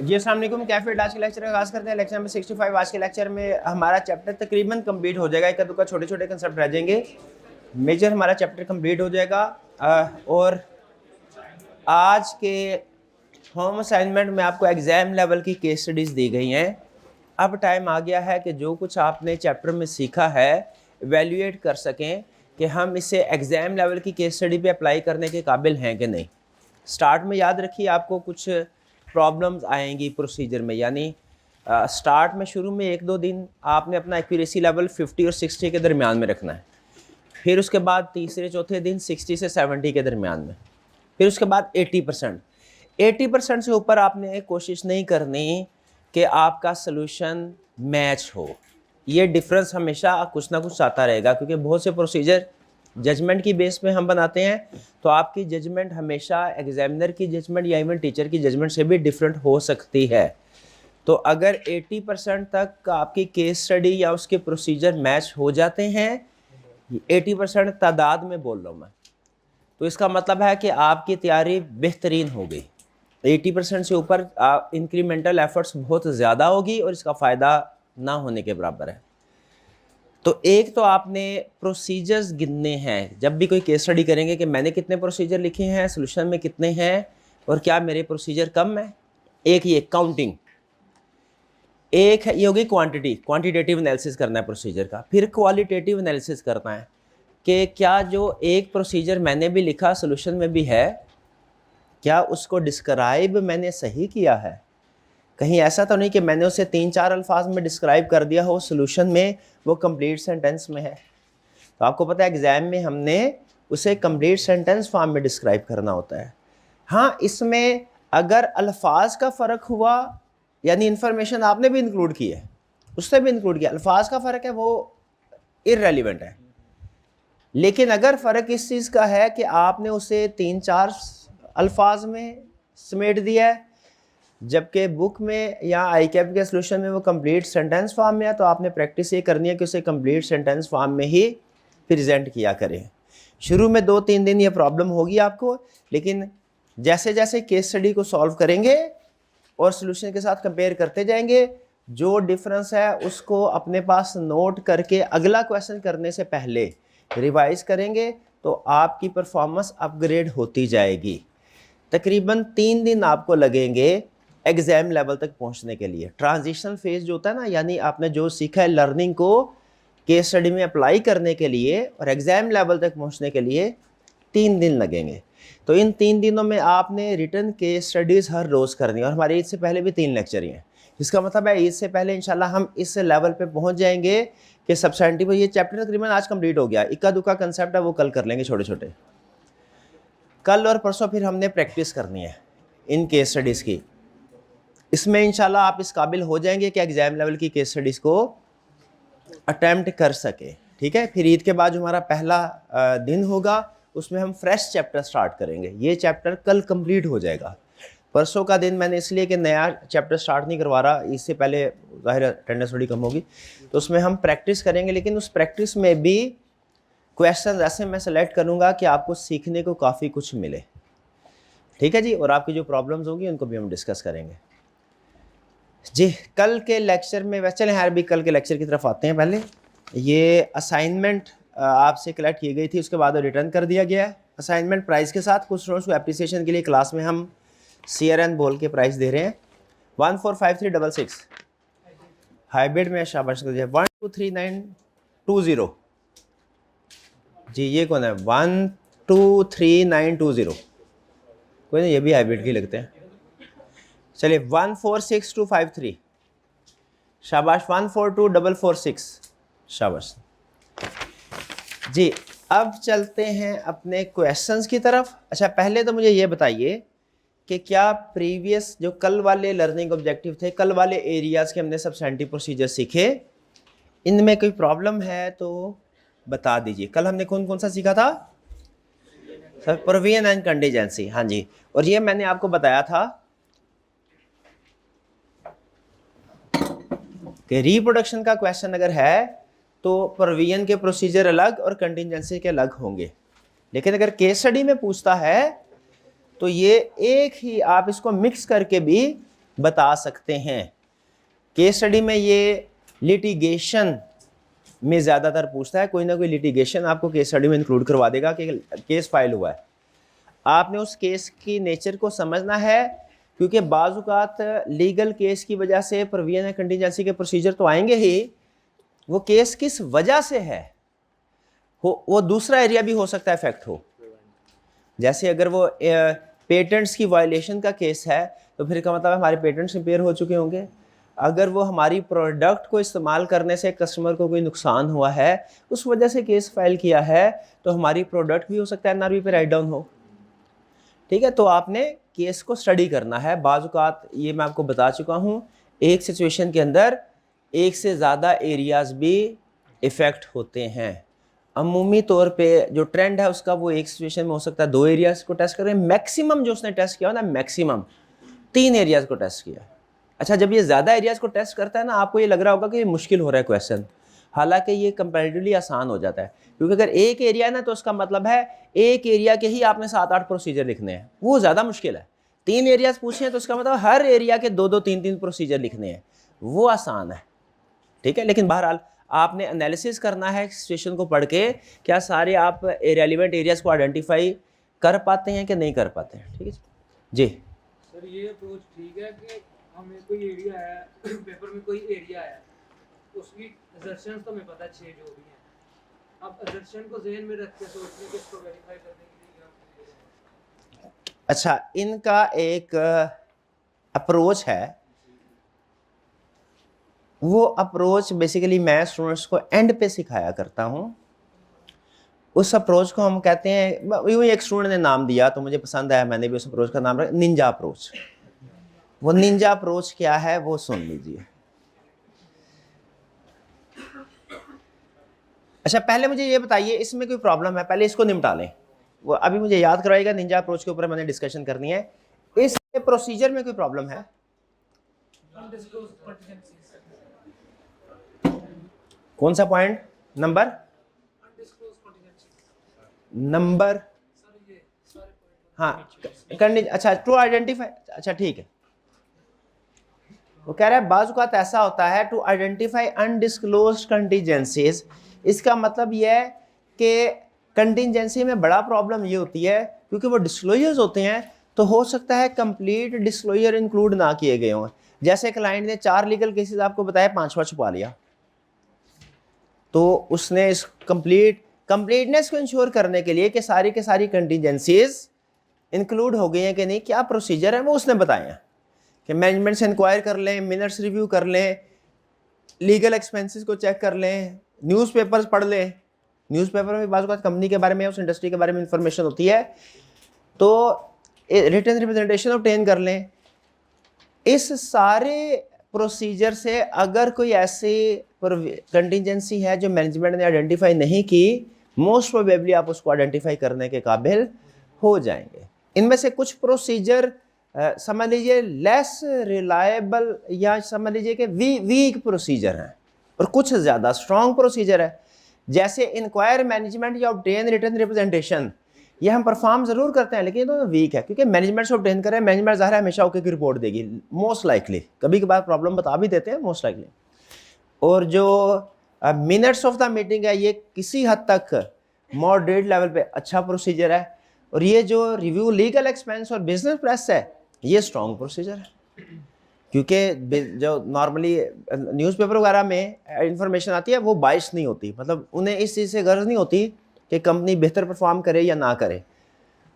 जी अस्सलाम वालेकुम, कैफे आज के लेक्चर का आगाज़ करते हैं। Lecture number 65। आज के लेक्चर में हमारा चैप्टर तकरीबन कंप्लीट हो जाएगा। एक दुका छोटे छोटे कंसेप्ट रह जाएंगे, मेजर हमारा चैप्टर कंप्लीट हो जाएगा। और आज के होम असाइनमेंट में आपको एग्ज़ाम लेवल की केस स्टडीज़ दी गई हैं। अब टाइम आ गया है कि जो कुछ आपने चैप्टर में सीखा है एवेल्यूएट कर सकें कि हम इसे एग्ज़ाम लेवल की केस स्टडी पे अप्लाई करने के काबिल हैं कि नहीं। स्टार्ट में याद रखिए आपको कुछ प्रॉब्लम्स आएंगी प्रोसीजर में, यानी स्टार्ट में शुरू में 1-2 दिन आपने अपना एक्यूरेसी लेवल 50 और 60 के दरमियान में रखना है। फिर उसके बाद तीसरे चौथे दिन 60 से 70 के दरमियान में। फिर उसके बाद 80% से ऊपर आपने कोशिश नहीं करनी कि आपका सलूशन मैच हो। ये डिफरेंस हमेशा कुछ ना कुछ आता रहेगा, क्योंकि बहुत से प्रोसीजर जजमेंट की बेस पे हम बनाते हैं, तो आपकी जजमेंट हमेशा एग्जामिनर की जजमेंट या इवन टीचर की जजमेंट से भी डिफरेंट हो सकती है। तो अगर 80% तक आपकी केस स्टडी या उसके प्रोसीजर मैच हो जाते हैं, 80% तादाद में बोल रहा हूँ मैं, तो इसका मतलब है कि आपकी तैयारी बेहतरीन हो गई। 80% से ऊपर इंक्रीमेंटल एफर्ट्स बहुत ज़्यादा होगी और इसका फ़ायदा ना होने के बराबर है। तो एक तो आपने प्रोसीजर्स गिनने हैं जब भी कोई केस स्टडी करेंगे कि मैंने कितने प्रोसीजर लिखे हैं, सोल्यूशन में कितने हैं और क्या मेरे प्रोसीजर कम है। एक ये काउंटिंग, एक ये होगी क्वांटिटेटिव एनालिसिस करना है प्रोसीजर का। फिर क्वालिटेटिव एनालिसिस करना है कि क्या जो एक प्रोसीजर मैंने भी लिखा सोल्यूशन में भी है, क्या उसको डिस्क्राइब मैंने सही किया है। कहीं ऐसा तो नहीं कि मैंने उसे 3-4 अल्फाज में डिस्क्राइब कर दिया हो, सोल्यूशन में वो कंप्लीट सेंटेंस में है। तो आपको पता है एग्जाम में हमने उसे कंप्लीट सेंटेंस फॉर्म में डिस्क्राइब करना होता है। हाँ, इसमें अगर अल्फाज का फ़र्क हुआ, यानी इन्फॉर्मेशन आपने भी इंक्लूड की है, उससे भी इंक्लूड किया, अल्फाज का फ़र्क है, वो इररेलेवेंट है। लेकिन अगर फ़र्क इस चीज़ का है कि आपने उसे 3-4 अल्फाज में समेट दिया है, जबकि बुक में या आई कैप के सोल्यूशन में वो कंप्लीट सेंटेंस फॉर्म में है, तो आपने प्रैक्टिस ये करनी है कि उसे कंप्लीट सेंटेंस फॉर्म में ही प्रेजेंट किया करें। शुरू में 2-3 दिन ये प्रॉब्लम होगी आपको, लेकिन जैसे जैसे केस स्टडी को सॉल्व करेंगे और सोल्यूशन के साथ कंपेयर करते जाएंगे, जो डिफरेंस है उसको अपने पास नोट करके अगला क्वेश्चन करने से पहले रिवाइज करेंगे, तो आपकी परफॉर्मेंस अपग्रेड होती जाएगी। तकरीबन 3 दिन आपको लगेंगे एग्जाम लेवल तक पहुंचने के लिए। ट्रांजिशनल फेज जो होता है ना, यानी आपने जो सीखा है लर्निंग को केस स्टडी में अप्लाई करने के लिए और एग्जाम लेवल तक पहुंचने के लिए 3 दिन लगेंगे। तो इन 3 दिनों में आपने रिटर्न केस स्टडीज़ हर रोज़ करनी है, और हमारे ईद से पहले भी 3 लेक्चर ही हैं। इसका मतलब है ईद से पहले इंशाल्लाह हम इस लेवल पे पहुंच जाएंगे कि सब्सटेंटिव, ये चैप्टर तकरीबन आज कंप्लीट हो गया। इक्का दुक्का कंसेप्ट है वो कल कर लेंगे छोटे छोटे। कल और परसों फिर हमने प्रैक्टिस करनी है इन केस स्टडीज़ की। इसमें इंशाल्लाह आप इस काबिल हो जाएंगे कि एग्जाम लेवल की केस स्टडीज़ को अटैम्प्ट कर सके। ठीक है, फिर ईद के बाद जो हमारा पहला दिन होगा उसमें हम फ्रेश चैप्टर स्टार्ट करेंगे। ये चैप्टर कल कंप्लीट हो जाएगा। परसों का दिन मैंने इसलिए कि नया चैप्टर स्टार्ट नहीं करवा रहा, इससे पहले ज़ाहिर अटेंडेंस थोड़ी कम होगी, तो उसमें हम प्रैक्टिस करेंगे। लेकिन उस प्रैक्टिस में भी क्वेश्चन ऐसे मैं सेलेक्ट करूँगा कि आपको सीखने को काफ़ी कुछ मिले। ठीक है जी, और आपकी जो प्रॉब्लम्स होंगी उनको भी हम डिस्कस करेंगे जी कल के लेक्चर में। वैसे चलें यार भी कल के लेक्चर की तरफ आते हैं। पहले ये असाइनमेंट आपसे कलेक्ट की गई थी, उसके बाद रिटर्न कर दिया गया है असाइनमेंट प्राइस के साथ। कुछ स्टूडेंट्स को एप्रिसिएशन के लिए क्लास में हम CRN बोल के प्राइस दे रहे हैं। 145366 हाइब्रिड में शाबाश 123920 जी। ये कौन है 123920? कोई नहीं, ये भी हाइब्रिड के लगते हैं। चलिए 146253 शाबाश। 142446 शाबाश जी। अब चलते हैं अपने क्वेश्चंस की तरफ। अच्छा, पहले तो मुझे ये बताइए कि क्या प्रीवियस जो कल वाले लर्निंग ऑब्जेक्टिव थे, कल वाले एरियाज़ के हमने सब्सटेंटिव प्रोसीजर सीखे, इनमें कोई प्रॉब्लम है तो बता दीजिए। कल हमने कौन कौन सा सीखा था? Sir, provision and contingency. हाँ जी, और ये मैंने आपको बताया था कि रिप्रोडक्शन का क्वेश्चन अगर है तो प्रोविजन के प्रोसीजर अलग और कंटीजेंसी के अलग होंगे। लेकिन अगर केस स्टडी में पूछता है तो ये एक ही, आप इसको मिक्स करके भी बता सकते हैं। केस स्टडी में ये लिटिगेशन में ज़्यादातर पूछता है, कोई ना कोई लिटिगेशन आपको केस स्टडी में इंक्लूड करवा देगा कि केस फाइल हुआ है। आपने उस केस की नेचर को समझना है, क्योंकि बाज़ औक़ात लीगल केस की वजह से प्रोविजन या कंटीजेंसी के प्रोसीजर तो आएंगे ही, वो केस किस वजह से है वो दूसरा एरिया भी हो सकता है इफेक्ट हो। जैसे अगर वो पेटेंट्स की वायलेशन का केस है तो फिर का मतलब हमारे पेटेंट्स रिपेयर हो चुके होंगे। अगर वो हमारी प्रोडक्ट को इस्तेमाल करने से कस्टमर को कोई नुकसान हुआ है, उस वजह से केस फाइल किया है, तो हमारी प्रोडक्ट भी हो सकता है एनआरबी पे राइट डाउन हो। ठीक है, तो आपने केस को स्टडी करना है। बाज़ औक़ात ये मैं आपको बता चुका हूँ, एक सिचुएशन के अंदर एक से ज़्यादा एरियाज़ भी इफ़ेक्ट होते हैं। अमूमी तौर पे जो ट्रेंड है उसका, वो एक सिचुएशन में हो सकता है 2 एरियाज़ को टेस्ट करें। मैक्सिमम जो उसने टेस्ट किया ना, मैक्सिमम 3 एरियाज़ को टेस्ट किया। अच्छा, जब ये ज़्यादा एरियाज़ को टेस्ट करता है ना, आपको ये लग रहा होगा कि ये मुश्किल हो रहा है क्वेश्चन, हालांकि ये कंपैरेटिवली आसान हो जाता है। क्योंकि अगर एक एरिया है ना, तो उसका मतलब है एक एरिया के ही आपने 7-8 प्रोसीजर लिखने हैं, वो ज़्यादा मुश्किल है। 3 एरियाज़ पूछे हैं तो उसका मतलब हर एरिया के 2-2, 3-3 प्रोसीजर लिखने हैं, वो आसान है। ठीक है, लेकिन बहरहाल आपने एनालिसिस करना है सिचुएशन को पढ़ के, क्या सारे आप रेलिवेंट एरियाज़ को आइडेंटिफाई कर पाते हैं कि नहीं कर पाते हैं। ठीक है जी। सर ये अप्रोच ठीक है कि हमें कोई एरिया है, पेपर में कोई एरिया है, उसकी असर्शंस तो हमें पता है 6 जो भी हैं, अब असर्शन को ज़हन में रख के सोचने के इसको वेरीफाई करने के लिए। अच्छा, इनका एक अप्रोच है, वो अप्रोच बेसिकली मैं स्टूडेंट्स को एंड पे सिखाया करता हूँ। उस अप्रोच को हम कहते हैं, यूँ एक स्टूडेंट ने नाम दिया तो मुझे पसंद आया, मैंने भी उस अप्रोच का नाम रखा निंजा अप्रोच। वो निंजा अप्रोच क्या है वो सुन लीजिए। अच्छा, पहले मुझे ये बताइए, इसमें कोई प्रॉब्लम है? पहले इसको निपटा लें। वो अभी मुझे याद करवाएगा, निंजा अप्रोच के ऊपर मैंने डिस्कशन करनी है। इस प्रोसीजर में कोई प्रॉब्लम है? कौन सा पॉइंट? नंबर हाँ, अच्छा, टू आइडेंटिफाई। अच्छा ठीक है, वो कह रहा है बाज़ औक़ात ऐसा होता है टू आइडेंटिफाई अनडिस्क्लोज्ड कंटीजेंसीज। इसका मतलब ये है कि कंटीजेंसी में बड़ा प्रॉब्लम ये होती है, क्योंकि वो डिस्क्लोजर्स होते हैं तो हो सकता है कंप्लीट डिस्क्लोजर इंक्लूड ना किए गए हों। जैसे क्लाइंट ने 4 लीगल केसेस आपको बताया, 5वां छुपा लिया, तो उसने इस कंप्लीटनेस को इंश्योर करने के लिए कि सारी के सारी कंटीजेंसीज इंक्लूड हो गई हैं कि नहीं, क्या प्रोसीजर है वो उसने बताए हैं कि मैनेजमेंट से इंक्वायर कर लें, मिनट्स रिव्यू कर लें, लीगल एक्सपेंसेस को चेक कर लें, न्यूज़पेपर्स पढ़ लें। न्यूज़पेपर में बाज़ औक़ात कंपनी के बारे में, उस इंडस्ट्री के बारे में इंफॉर्मेशन होती है, तो रिटन रिप्रेजेंटेशन ऑब्टेन कर लें। इस सारे प्रोसीजर से अगर कोई ऐसी कंटीजेंसी है जो मैनेजमेंट ने आइडेंटिफाई नहीं की, मोस्ट प्रोबेबली आप उसको आइडेंटिफाई करने के काबिल हो जाएंगे। इनमें से कुछ प्रोसीजर समझ लीजिए लेस रिलायबल या समझ लीजिए कि वीक प्रोसीजर हैं, और कुछ ज़्यादा स्ट्रॉन्ग प्रोसीजर है। जैसे इंक्वायर मैनेजमेंट या ऑब्टेन रिटन रिप्रेजेंटेशन, ये हम परफॉर्म ज़रूर करते हैं, लेकिन ये तो वीक है, क्योंकि मैनेजमेंट से ऑब्टेन करें, मैनेजमेंट ज़ाहिर है हमेशा ओके की रिपोर्ट देगी मोस्ट लाइकली, कभी कभार प्रॉब्लम बता भी देते हैं मोस्ट लाइकली। और जो मिनट्स ऑफ द मीटिंग है, ये किसी हद तक मॉडरेट लेवल पे अच्छा प्रोसीजर है। और ये जो रिव्यू लीगल एक्सपेंस और बिजनेस प्रेस है, ये स्ट्रॉन्ग प्रोसीजर है, क्योंकि जो नॉर्मली न्यूज़पेपर वगैरह में इंफॉर्मेशन आती है वो बाइस नहीं होती, मतलब उन्हें इस चीज़ से गर्ज नहीं होती कि कंपनी बेहतर परफॉर्म करे या ना करे,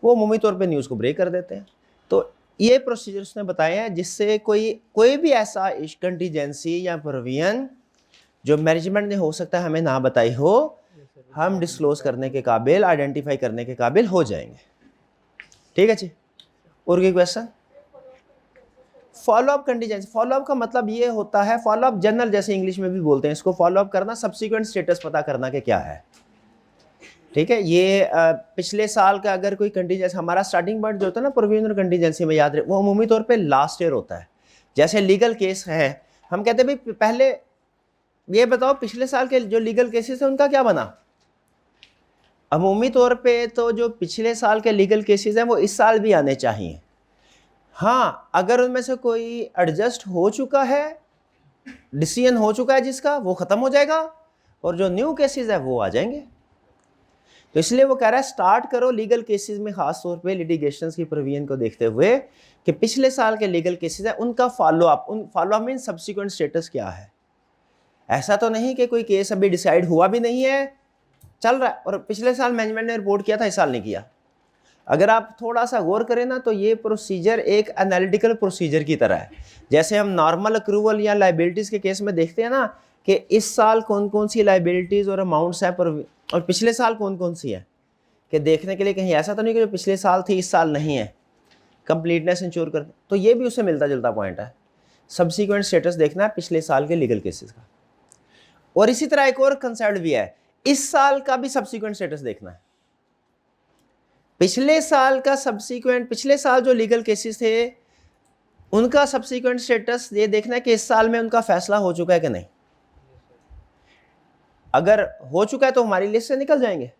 वो अमूमी तौर पे न्यूज़ को ब्रेक कर देते हैं। तो ये प्रोसीजर उसने बताए हैं जिससे कोई भी ऐसा कंटीजेंसी या प्रोविजन जो मैनेजमेंट ने हो सकता है हमें ना बताई हो, हम डिस्क्लोज करने के काबिल, आइडेंटिफाई करने के काबिल हो जाएंगे। ठीक है जी, और कोई क्वेश्चन? फॉलोअप कंटीजेंसी, फॉलोअप का मतलब ये होता है, फॉलोअप जनरल जैसे इंग्लिश में भी बोलते हैं इसको, फॉलोअप करना, सब्सिक्वेंट स्टेटस पता करना कि क्या है। ठीक है, ये पिछले साल का अगर कोई कंटीजेंसी, हमारा स्टार्टिंग पॉइंट जो होता है ना प्रोविजन और कंटीजेंसी में, याद रहे वो अमूमी तौर पे लास्ट ईयर होता है। जैसे लीगल केस है, हम कहते हैं भाई पहले ये बताओ पिछले साल के जो लीगल केसेस है उनका क्या बना। अमूमी तौर पे तो जो पिछले साल के लीगल केसेस हैं वो इस साल भी आने चाहिए। हाँ, अगर उनमें से कोई एडजस्ट हो चुका है, डिसीजन हो चुका है जिसका, वो ख़त्म हो जाएगा और जो न्यू केसेस है वो आ जाएंगे। तो इसलिए वो कह रहा है स्टार्ट करो लीगल केसेस में, खास तौर पे लिटिगेशंस की प्रोविजन को देखते हुए कि पिछले साल के लीगल केसेस है उनका फॉलो अप, उन follow up mean subsequent status क्या है। ऐसा तो नहीं कि कोई केस अभी डिसाइड हुआ भी नहीं है, चल रहा है, और पिछले साल मैनेजमेंट ने रिपोर्ट किया था, इस साल नहीं किया। अगर आप थोड़ा सा गौर करें ना तो ये प्रोसीजर एक एनालिटिकल प्रोसीजर की तरह है। जैसे हम नॉर्मल अक्रूवल या लाइबिलिटीज़ के केस में देखते हैं ना कि इस साल कौन कौन सी लाइबिलिटीज़ और अमाउंट्स हैं और पिछले साल कौन कौन सी है, कि देखने के लिए कहीं ऐसा तो नहीं कि जो पिछले साल थी इस साल नहीं है, कंप्लीटनेस इंश्योर कर। तो ये भी उससे मिलता जुलता पॉइंट है, सब्सिक्वेंट स्टेटस देखना है पिछले साल के लीगल केसेस का। और इसी तरह एक और कंसेप्ट भी है, इस साल का भी सब्सिक्वेंट स्टेटस देखना है। पिछले साल का सब्सिक्वेंट, पिछले साल जो लीगल केसेस थे उनका सब्सिक्वेंट स्टेटस ये देखना है कि इस साल में उनका फैसला हो चुका है कि नहीं। अगर हो चुका है तो हमारी लिस्ट से निकल जाएंगे,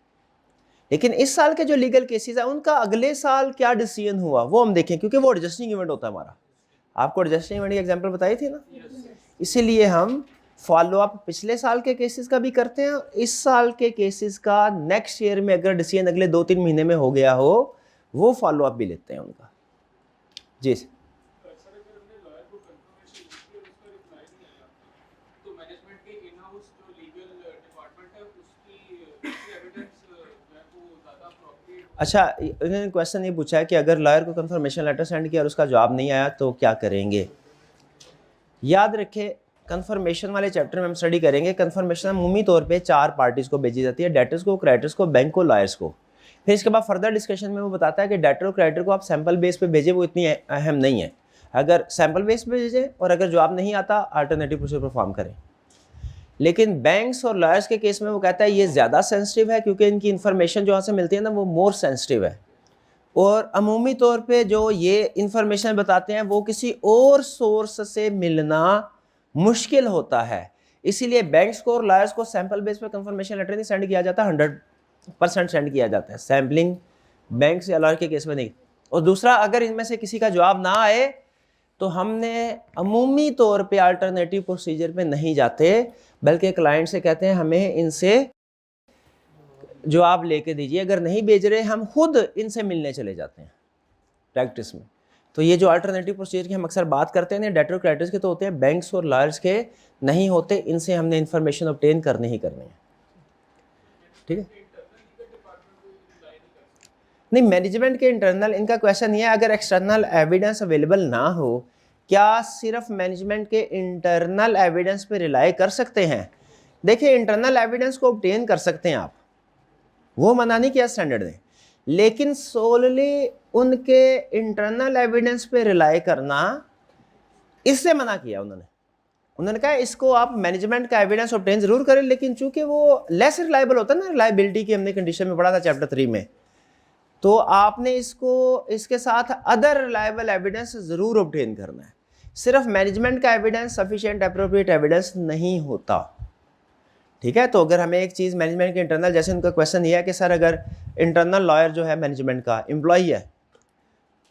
लेकिन इस साल के जो लीगल केसेस है उनका अगले साल क्या डिसीजन हुआ वो हम देखें, क्योंकि वो एडजस्टिंग इवेंट होता है हमारा। आपको एडजस्टिंग इवेंट की एग्जांपल बताई थी ना, इसीलिए हम फॉलो अप पिछले साल के केसेस का भी करते हैं, इस साल के केसेस का नेक्स्ट ईयर में अगर डिसीजन अगले 2-3 महीने में हो गया हो वो फॉलो अप भी लेते हैं उनका। जी अच्छा, इन्होंने क्वेश्चन ये पूछा है कि अगर लॉयर को कंफर्मेशन लेटर सेंड किया और उसका जवाब नहीं आया तो क्या करेंगे। याद रखें, कंफर्मेशन वाले चैप्टर में हम स्टडी करेंगे। कंफर्मेशन अमूमी तौर पे 4 पार्टीज़ को भेजी जाती है, डेटर्स को, क्रेडिटर्स को, बैंक को, लॉयर्स को। फिर इसके बाद फर्दर डिस्कशन में वो बताता है कि डेटर और क्रेडिटर को आप सैम्पल बेस पे भेजें, वो इतनी अहम नहीं है। अगर सैम्पल बेस पे भेजें और अगर जवाब नहीं आता अल्टरनेटिव प्रोसीजर परफॉर्म करें। लेकिन बैंक्स और लॉयर्स के केस में वो कहता है ये ज़्यादा सेंसिटिव है, क्योंकि इनकी इन्फॉर्मेशन जो यहाँ से मिलती है ना वो मोर सेंसिटिव है, और अमूमी तौर पे जो ये इन्फॉर्मेशन बताते हैं वो किसी और सोर्स से मिलना मुश्किल होता है। इसीलिए बैंक्स को और लॉयर्स को सैम्पल बेस पे कंफर्मेशन लेटर नहीं सेंड किया जाता, 100% सेंड किया जाता है। सैम्पलिंग बैंक्स या लॉयर के केस में नहीं। और दूसरा, अगर इनमें से किसी का जवाब ना आए तो हमने अमूमी तौर पे अल्टरनेटिव प्रोसीजर पे नहीं जाते, बल्कि क्लाइंट से कहते हैं हमें इनसे जवाब लेके दीजिए। अगर नहीं भेज रहे हम खुद इनसे मिलने चले जाते हैं प्रैक्टिस में। तो ये जो अल्टरनेटिव प्रोसीजर की हम अक्सर बात करते हैं, डेटर क्रेडिटर्स के तो होते हैं, बैंक्स और लॉयर्स के नहीं होते। इनसे हमने इन्फॉर्मेशन ऑब्टेन करनी ही करनी है। ठीक है, नहीं मैनेजमेंट के इंटरनल इनका क्वेश्चन ये है, अगर एक्सटर्नल एविडेंस अवेलेबल ना हो, क्या सिर्फ मैनेजमेंट के इंटरनल एविडेंस पे रिलाई कर सकते हैं। देखिए, इंटरनल एविडेंस को ऑब्टेन कर सकते हैं आप, वो मना नहीं किया स्टैंडर्ड ने, लेकिन सोलली उनके इंटरनल एविडेंस पे रिलाई करना इससे मना किया उन्होंने कहा इसको आप मैनेजमेंट का एविडेंस ऑब्टेन जरूर करें, लेकिन चूंकि वो लेस रिलायबल होता है ना, रिलायबिलिटी की हमने कंडीशन में पढ़ा था चैप्टर 3 में, तो आपने इसको इसके साथ अदर रिलायबल एविडेंस जरूर ऑब्टेन करना है। सिर्फ मैनेजमेंट का एविडेंस सफिशिएंट एप्रोप्रिएट एविडेंस नहीं होता। ठीक है, तो अगर हमें एक चीज़ मैनेजमेंट के इंटरनल, जैसे उनका क्वेश्चन ये है कि सर अगर इंटरनल लॉयर जो है मैनेजमेंट का एम्प्लॉई है,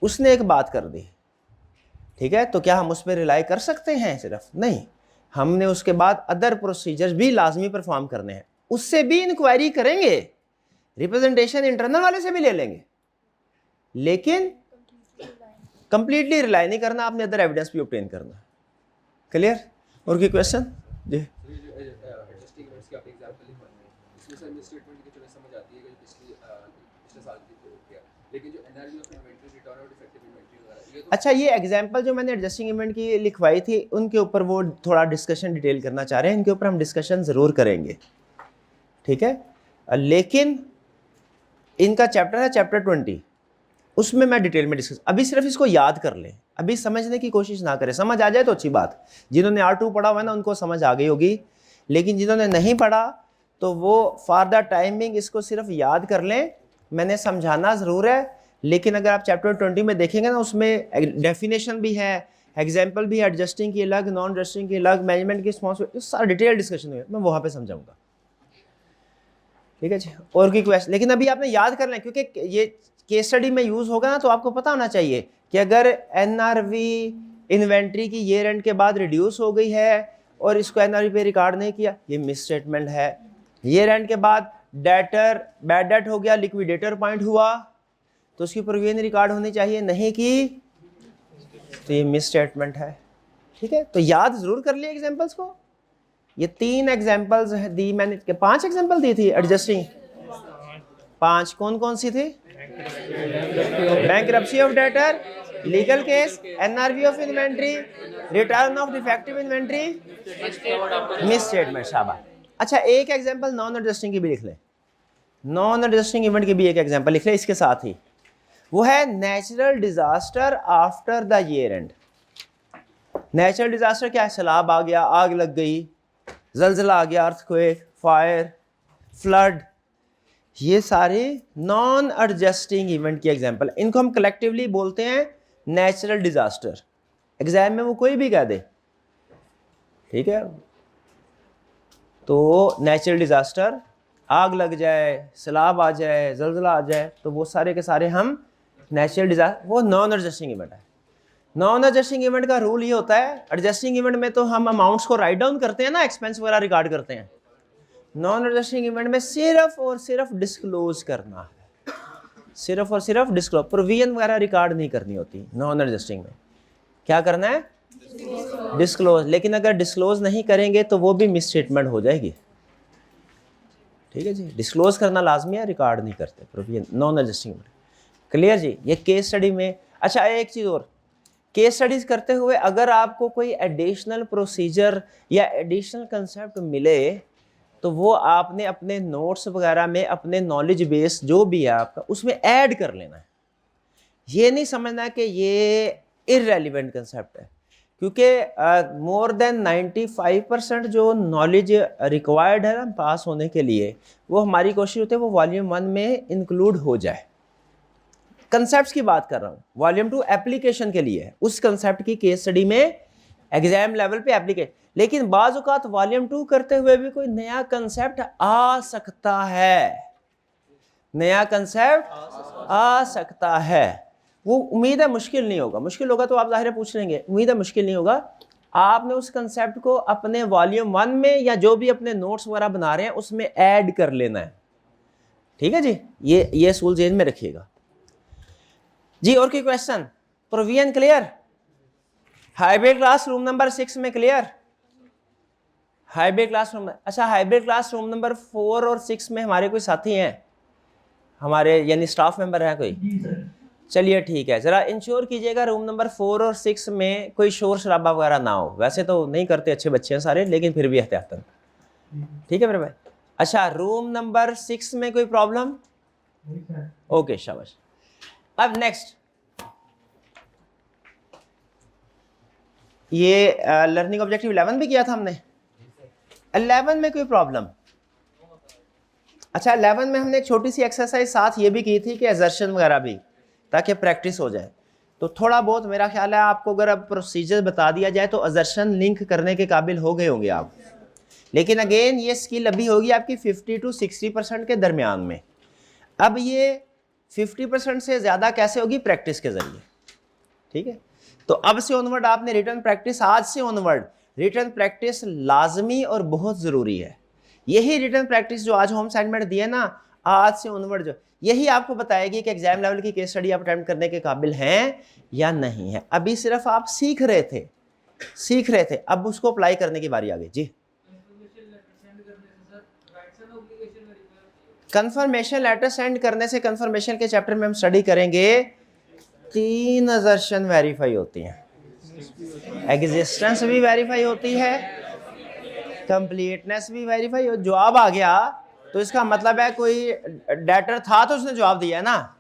उसने एक बात कर दी, ठीक है, तो क्या हम उस पर रिलाई कर सकते हैं। सिर्फ नहीं, हमने उसके बाद अदर प्रोसीजर्स भी लाजमी परफॉर्म करने हैं, उससे भी इंक्वायरी करेंगे, रिप्रेजेंटेशन इंटरनल वाले से भी ले लेंगे, लेकिन कंप्लीटली रिलाई नहीं करना, आपने अदर एविडेंस भी ऑब्टेन करना। क्लियर। और कोई क्वेश्चन जी। अच्छा, ये एग्जांपल जो मैंने एडजस्टिंग इवेंट की लिखवाई थी उनके ऊपर वो थोड़ा डिस्कशन डिटेल करना चाह रहे हैं, इनके ऊपर हम डिस्कशन ज़रूर करेंगे। ठीक है, लेकिन इनका चैप्टर है चैप्टर 20, उसमें मैं डिटेल में डिस्कस, अभी सिर्फ इसको याद कर लें, अभी समझने की कोशिश ना करें। समझ आ जाए तो अच्छी बात, जिन्होंने R2 पढ़ा हुआ है ना उनको समझ आ गई होगी, लेकिन जिन्होंने नहीं पढ़ा तो वो फॉर द टाइमिंग इसको सिर्फ याद कर लें। मैंने समझाना ज़रूर है, लेकिन अगर आप चैप्टर 20 में देखेंगे ना उसमें डेफिनेशन भी है, एग्जाम्पल भी है, एडजस्टिंग की अलग, नॉन एडजस्टिंग की अलग, मैनेजमेंट की रिस्पॉन्सिबिलिटी, सारा डिटेल डिस्कशन है, मैं वहाँ पे समझाऊंगा। ठीक है जी। और कोई क्वेश्चन, लेकिन अभी आपने याद कर लें, क्योंकि ये केस स्टडी में यूज़ होगा ना, तो आपको पता होना चाहिए कि अगर एनआरवी इन्वेंट्री की ईयर एंड के बाद रिड्यूस हो गई है और इसको एनआरवी पे रिकॉर्ड नहीं किया, ये मिस स्टेटमेंट है। ईयर एंड के बाद डेटर बैड डेट हो गया, लिक्विडेटर पॉइंट हुआ, तो उसकी प्रोविजन रिकॉर्ड होनी चाहिए, नहीं की तो ये मिस स्टेटमेंट है। ठीक है, तो याद जरूर कर लिए एग्जांपल्स को। ये 3 एग्जांपल्स दी मैंने, 5 एग्जांपल दी थी एडजस्टिंग, 5 कौन कौन सी थी? Bankruptcy of debtor, legal case, NRV of inventory, return of defective inventory, miss statement. शाबाश। अच्छा, एक एग्जांपल नॉन एडजस्टिंग की भी लिख ले, नॉन एडजस्टिंग इवेंट की भी एक एग्जांपल लिख ले इसके साथ ही, वो है natural disaster after the year and. Natural disaster क्या है? सैलाब आ गया, आग लग गई, जलजला आ गया, अर्थक्वेक, फायर, फ्लड, ये सारे नॉन एडजस्टिंग इवेंट की एग्जांपल। इनको हम कलेक्टिवली बोलते हैं नेचुरल डिजास्टर। एग्जाम में वो कोई भी कह दे, ठीक है। तो नेचुरल डिजास्टर, आग लग जाए, सैलाब आ जाए, जलजला आ जाए, तो वो सारे के सारे हम नेचुरल डिजास्टर, वो नॉन एडजस्टिंग इवेंट है। नॉन एडजस्टिंग इवेंट का रूल ये होता है, एडजस्टिंग इवेंट में तो हम अमाउंट्स को राइट डाउन करते हैं ना, एक्सपेंस वगैरह रिकॉर्ड करते हैं। नॉन एडजस्टिंग इवेंट में सिर्फ और सिर्फ डिस्क्लोज करना है, सिर्फ और सिर्फ डिस्क्लोज, प्रोविजन वगैरह रिकॉर्ड नहीं करनी होती। नॉन एडजस्टिंग में क्या करना है? डिस्क्लोज। लेकिन अगर डिस्क्लोज नहीं करेंगे तो वो भी मिस स्टेटमेंट हो जाएगी। ठीक है जी, डिस्क्लोज करना लाजमी है, रिकॉर्ड नहीं करते provision, non adjusting event. Clear जी। ये केस स्टडी में। अच्छा, एक चीज़ और, केस स्टडीज करते हुए अगर आपको कोई एडिशनल प्रोसीजर या एडिशनल कंसेप्ट मिले तो वो आपने अपने नोट्स वगैरह में, अपने नॉलेज बेस जो भी है आपका, उसमें ऐड कर लेना है। ये नहीं समझना कि ये इररेलेवेंट कंसेप्ट है, क्योंकि मोर देन 95% जो नॉलेज रिक्वायर्ड है ना पास होने के लिए, वो हमारी कोशिश होती है वो वॉल्यूम 1 में इंक्लूड हो जाए। कंसेप्ट्स की बात कर रहा हूँ, वॉल्यूम 2 एप्लीकेशन के लिए है, उस कंसेप्ट की केस स्टडी में एग्जाम लेवल पे एप्लीकेशन। लेकिन बाज़ औक़ात वॉल्यूम 2 करते हुए भी कोई नया कंसेप्ट आ सकता है, नया कंसेप्ट आ सकता है। वो उम्मीद है मुश्किल नहीं होगा, मुश्किल होगा तो आप ज़ाहिर है पूछ लेंगे, उम्मीद है मुश्किल नहीं होगा। आपने उस कंसेप्ट को अपने वॉल्यूम 1 में या जो भी अपने नोट्स वगैरह बना रहे हैं उसमें ऐड कर लेना है। ठीक है जी, ये असूल ज़हन में रखिएगा जी। और कोई question? Provision clear? Hybrid class room number 6 में क्लियर? हाइब्रिड क्लास रूम, अच्छा हाइब्रिड क्लास रूम नंबर 4 और 6 में हमारे कोई साथी हैं, हमारे यानी स्टाफ मेंबर हैं कोई? चलिए ठीक है, ज़रा इंश्योर कीजिएगा रूम नंबर 4 और 6 में कोई शोर शराबा वगैरह ना हो। वैसे तो नहीं करते, अच्छे बच्चे हैं सारे, लेकिन फिर भी एहतियातन। ठीक है मेरे भाई। अच्छा, रूम नंबर 6 में कोई प्रॉब्लम? ओके, शाबाश। अब नेक्स्ट, ये लर्निंग ऑब्जेक्टिव 11 भी किया था हमने। 11 में कोई प्रॉब्लम? अच्छा, 11 में हमने एक छोटी सी एक्सरसाइज साथ ये भी की थी कि एजर्शन वगैरह भी, ताकि प्रैक्टिस हो जाए। तो थोड़ा बहुत मेरा ख्याल है आपको अगर अब प्रोसीजर बता दिया जाए तो एजर्शन लिंक करने के काबिल हो गए होंगे आप। लेकिन अगेन ये स्किल अभी होगी आपकी 50 to 60% के दरमियान में। अब ये 50% से ज़्यादा कैसे होगी? प्रैक्टिस के ज़रिए। ठीक है, तो अब से ऑनवर्ड आपने रिटर्न प्रैक्टिस, आज से ऑनवर्ड रिटर्न प्रैक्टिस लाजमी और बहुत ज़रूरी है। यही रिटर्न प्रैक्टिस जो आज होम असाइनमेंट दिए ना, आज से ऑनवर्ड जो, यही आपको बताएगी कि एग्जाम लेवल की केस स्टडी आप अटेम्प्ट करने के काबिल हैं या नहीं है। अभी सिर्फ आप सीख रहे थे, अब उसको अप्लाई करने की बारी आ गई जी। कंफर्मेशन लेटर सेंड करने से, कंफर्मेशन के चैप्टर में हम स्टडी करेंगे, 3 असर्शन वेरीफाई होती हैं। एग्जिस्टेंस भी वेरीफाई होती है, कंप्लीटनेस भी वेरीफाई हो। जवाब आ गया तो इसका मतलब है कोई डेटर था तो उसने जवाब दिया है ना।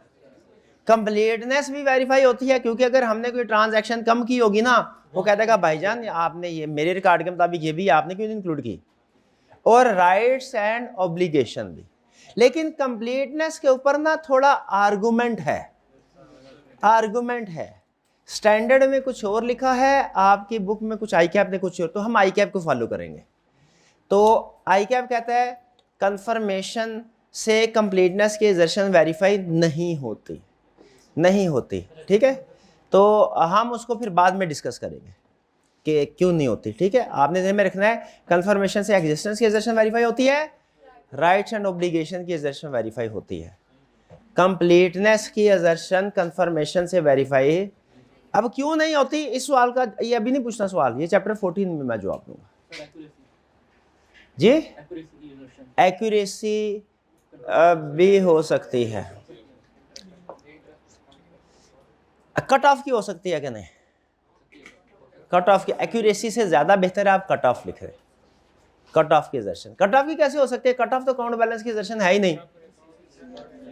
कंप्लीटनेस भी वेरीफाई होती है, क्योंकि अगर हमने कोई ट्रांजैक्शन कम की होगी ना, वो कह देगा भाईजान आपने ये मेरे रिकॉर्ड के मुताबिक ये भी आपने क्यों इंक्लूड की। और राइट्स एंड ऑब्लिगेशन भी। लेकिन कंप्लीटनेस के ऊपर ना थोड़ा आर्गुमेंट है, स्टैंडर्ड में कुछ और लिखा है, आपकी बुक में कुछ आईकैप ने कुछ और, तो हम आईकैप को फॉलो करेंगे। तो आईकैप कहता है कंफर्मेशन से कंप्लीटनेस की एजर्शन वेरीफाई नहीं होती। ठीक है, तो हम उसको फिर बाद में डिस्कस करेंगे कि क्यों नहीं होती। ठीक है, आपने ध्यान में रखना है कंफर्मेशन से एग्जिस्टेंस की असर्शन वेरीफाई होती है, राइट्स एंड ऑब्लिगेशन की असर्शन वेरीफाई होती है, कंप्लीटनेस की असर्शन कंफर्मेशन से वेरीफाई अब क्यों नहीं होती। इस सवाल का ये अभी नहीं पूछना सवाल, ये चैप्टर 14 में मैं जवाब दूंगा जी। एक्यूरेसी भी हो सकती है, कट ऑफ की हो सकती है कि नहीं, कट ऑफ की एक्यूरेसी से ज्यादा बेहतर है आप कट ऑफ लिख रहे हैं। कट ऑफ की असर्शन, कट ऑफ की कैसे हो सकती है, कट ऑफ तो काउंट बैलेंस की असर्शन है ही नहीं,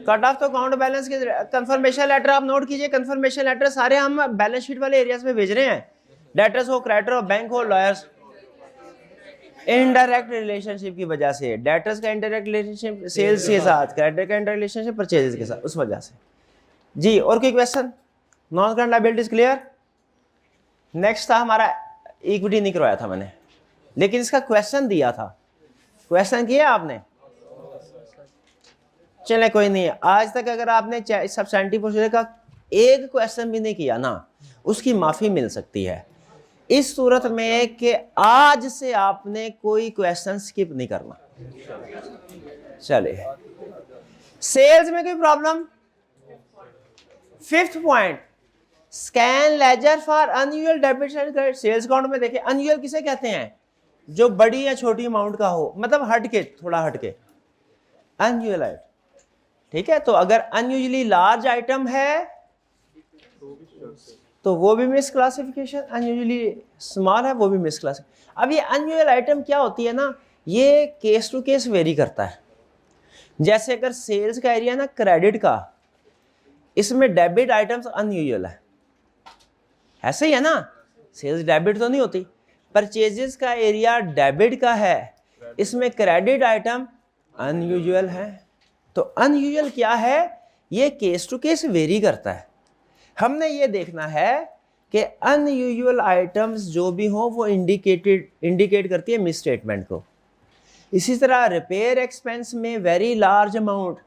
कट ऑफ तो काउंट बैलेंस की। कंफर्मेशन लेटर आप नोट कीजिए, कंफर्मेशन लेटर सारे हम बैलेंस शीट वाले एरियाज में भेज रहे हैं, डेटर्स हो, क्रेडिटर हो, बैंक हो, लॉयर्स। इनडायरेक्ट रिलेशनशिप की वजह से, डेटर्स का इनडायरेक्ट रिलेशनशिप सेल्स के साथ, क्रेडिटर का इनडायरेक्ट रिलेशनशिप परचेजेस के साथ, उस वजह से जी। और कोई question? Non current liabilities clear. Next था हमारा इक्विटी, नहीं करवाया था मैंने, लेकिन इसका क्वेश्चन दिया था, क्वेश्चन किया आपने? चले कोई नहीं, आज तक अगर आपने सब्सटेंटिव प्रोसीजर का एक क्वेश्चन भी नहीं किया ना, उसकी माफी मिल सकती है इस सूरत में कि आज से आपने कोई क्वेश्चन स्किप नहीं करना। चलिए, सेल्स में कोई problem? Fifth point, scan ledger for unusual debit and credit. Sales account में देखिए अनयूजुअल किसे कहते हैं, जो बड़ी या छोटी अमाउंट का हो, मतलब हटके, थोड़ा हटके, अनयूजुअल आइटम। ठीक है, तो अगर अनयूजुअली लार्ज आइटम है तो वो भी मिस क्लासिफिकेशन, अनयूजुअली स्मॉल है वो भी मिस क्लासिफिकेशन। अब ये अनयूजुअल आइटम क्या होती है ना, ये केस टू केस वेरी करता है। जैसे अगर सेल्स का एरिया ना क्रेडिट का, इसमें डेबिट आइटम्स अनयूजुअल है, ऐसे ही है ना, सेल्स डेबिट तो नहीं होती। परचेजेस का एरिया डेबिट का है, इसमें क्रेडिट आइटम अनयूजुअल है। तो अनयूजुअल क्या है, ये केस टू केस वेरी करता है। हमने ये देखना है कि अनयूजुअल आइटम्स जो भी हो वो इंडिकेट करती है मिस स्टेटमेंट को। इसी तरह रिपेयर एक्सपेंस में वेरी लार्ज अमाउंट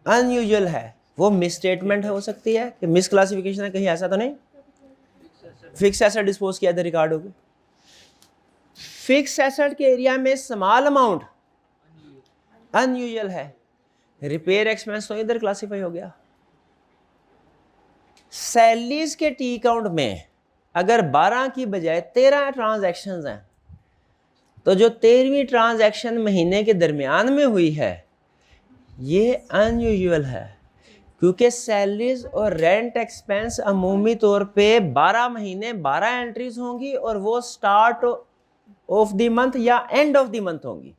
अनयूजुअल है, वो मिस स्टेटमेंट हो सकती है कि मिस क्लासिफिकेशन है, कहीं ऐसा तो नहीं। फिक्स एसेट डिस्पोज किया था रिकॉर्ड होगी, फिक्स एसेट के एरिया में स्मॉल अमाउंट अनयूजुअल है, रिपेयर एक्सपेंस तो इधर क्लासिफाई हो गया। सैलरीज के टी अकाउंट में अगर 12 की बजाय 13 ट्रांजैक्शंस हैं, तो जो 13वीं ट्रांजैक्शन महीने के दरमियान में हुई है ये अनयूजुअल है, क्योंकि सैलरीज और रेंट एक्सपेंस अमूमी तौर पे 12 महीने 12 एंट्रीज होंगी और वो स्टार्ट ऑफ द मंथ या एंड ऑफ द मंथ होंगी,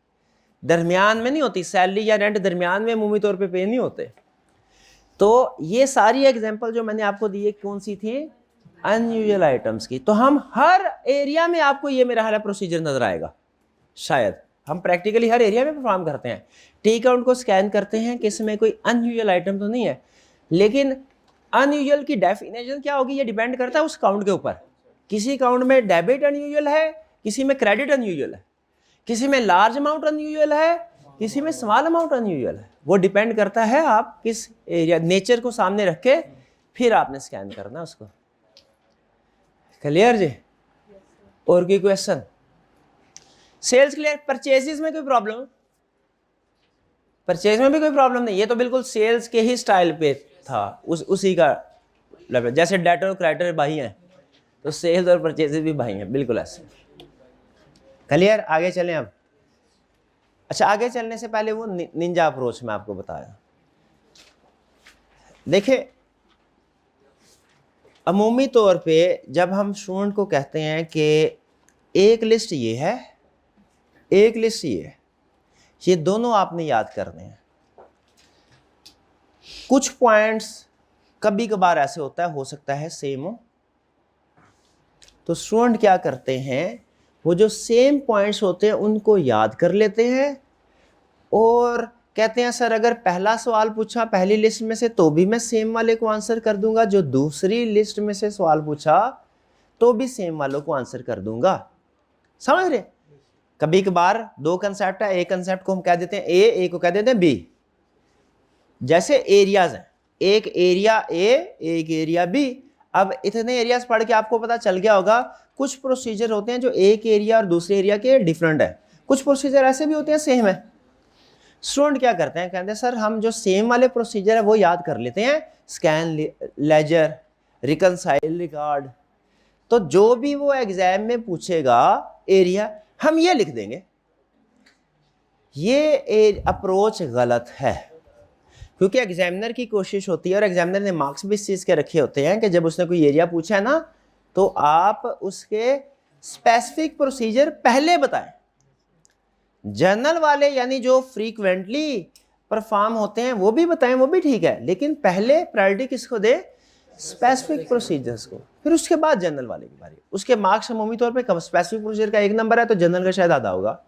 दरमियान में नहीं होती। सैलरी या रेंट दरमियान में अमूमी तौर पे नहीं होते। तो ये सारी एग्जांपल जो मैंने आपको दी है कौन सी थी, अनयूजुअल आइटम्स की। तो हम हर एरिया में, आपको ये मेरा हाल प्रोसीजर नजर आएगा, शायद हम प्रैक्टिकली हर एरिया में परफॉर्म करते हैं। टी अकाउंट को स्कैन करते हैं कि इसमें कोई अनयूजुअल आइटम तो नहीं है, लेकिन अनयूजुअल की डेफिनेशन क्या होगी ये डिपेंड करता है उस अकाउंट के ऊपर। किसी अकाउंट में डेबिट अनयूजुअल है, किसी में क्रेडिट अनयूजुअल है, किसी में लार्ज अमाउंट अनयूजुअल है, किसी में स्मॉल अमाउंट अनयूजुअल है। वो डिपेंड करता है आप किस एरिया, नेचर को सामने रख के फिर आपने स्कैन करना उसको। क्लियर जी? और कोई क्वेश्चन? Sales clear. परचेजेस में कोई प्रॉब्लम? परचेज में भी कोई प्रॉब्लम नहीं, ये तो बिल्कुल सेल्स के ही स्टाइल पे था, उसी का लेवल। जैसे डेटर और क्रेडिटर भाई हैं तो सेल्स और परचेजेस भी भाई हैं, बिल्कुल ऐसे। क्लियर? आगे चलें अब। अच्छा, आगे चलने से पहले वो निंजा अप्रोच में आपको बताया। देखिए, अमूमी तौर पे जब हम स्टूडेंट को कहते हैं कि एक लिस्ट ये है, एक लिस्ट ये है, ये दोनों आपने याद करने हैं। कुछ पॉइंट्स कभी कभार ऐसे होता है, हो सकता है सेम हो, तो स्टूडेंट क्या करते हैं, वो जो सेम पॉइंट्स होते हैं उनको याद कर लेते हैं और कहते हैं सर अगर पहला सवाल पूछा पहली लिस्ट में से तो भी मैं सेम वाले को आंसर कर दूंगा, जो दूसरी लिस्ट में से सवाल पूछा तो भी सेम वालों को आंसर कर दूंगा। समझ रहे? कभी कभार दो कंसेप्ट है, एक कंसेप्ट को हम कह देते हैं ए, एक को कह देते हैं बी। जैसे एरियाज हैं, एक एरिया ए, एक एरिया बी। अब इतने एरियाज पढ़ के आपको पता चल गया होगा कुछ प्रोसीजर होते हैं जो एक एरिया और दूसरे एरिया के डिफरेंट है, कुछ प्रोसीजर ऐसे भी होते हैं सेम है। स्टूडेंट क्या करते हैं, कहते हैं सर हम जो सेम वाले प्रोसीजर है वो याद कर लेते हैं, स्कैन, लेजर, रिकनसाइल रिकॉर्ड, तो जो भी वो एग्जाम में पूछेगा एरिया हम ये लिख देंगे। ये अप्रोच गलत है, क्योंकि एग्जामिनर की कोशिश होती है और एग्जामिनर ने मार्क्स भी इस चीज़ के रखे होते हैं कि जब उसने कोई एरिया पूछा है ना तो आप उसके स्पेसिफिक प्रोसीजर पहले बताएं। जनरल वाले यानी जो फ्रीक्वेंटली परफॉर्म होते हैं वो भी बताएं, वो भी ठीक है, लेकिन पहले प्रायोरिटी किसको दे, स्पेसिफिक प्रोसीजर्स को, फिर उसके बाद जनरल वाले की बारी। उसके मार्क्स अमूमी तौर पे कम, स्पेसिफिक प्रोसीजर का 1 नंबर है तो जनरल का शायद आधा होगा,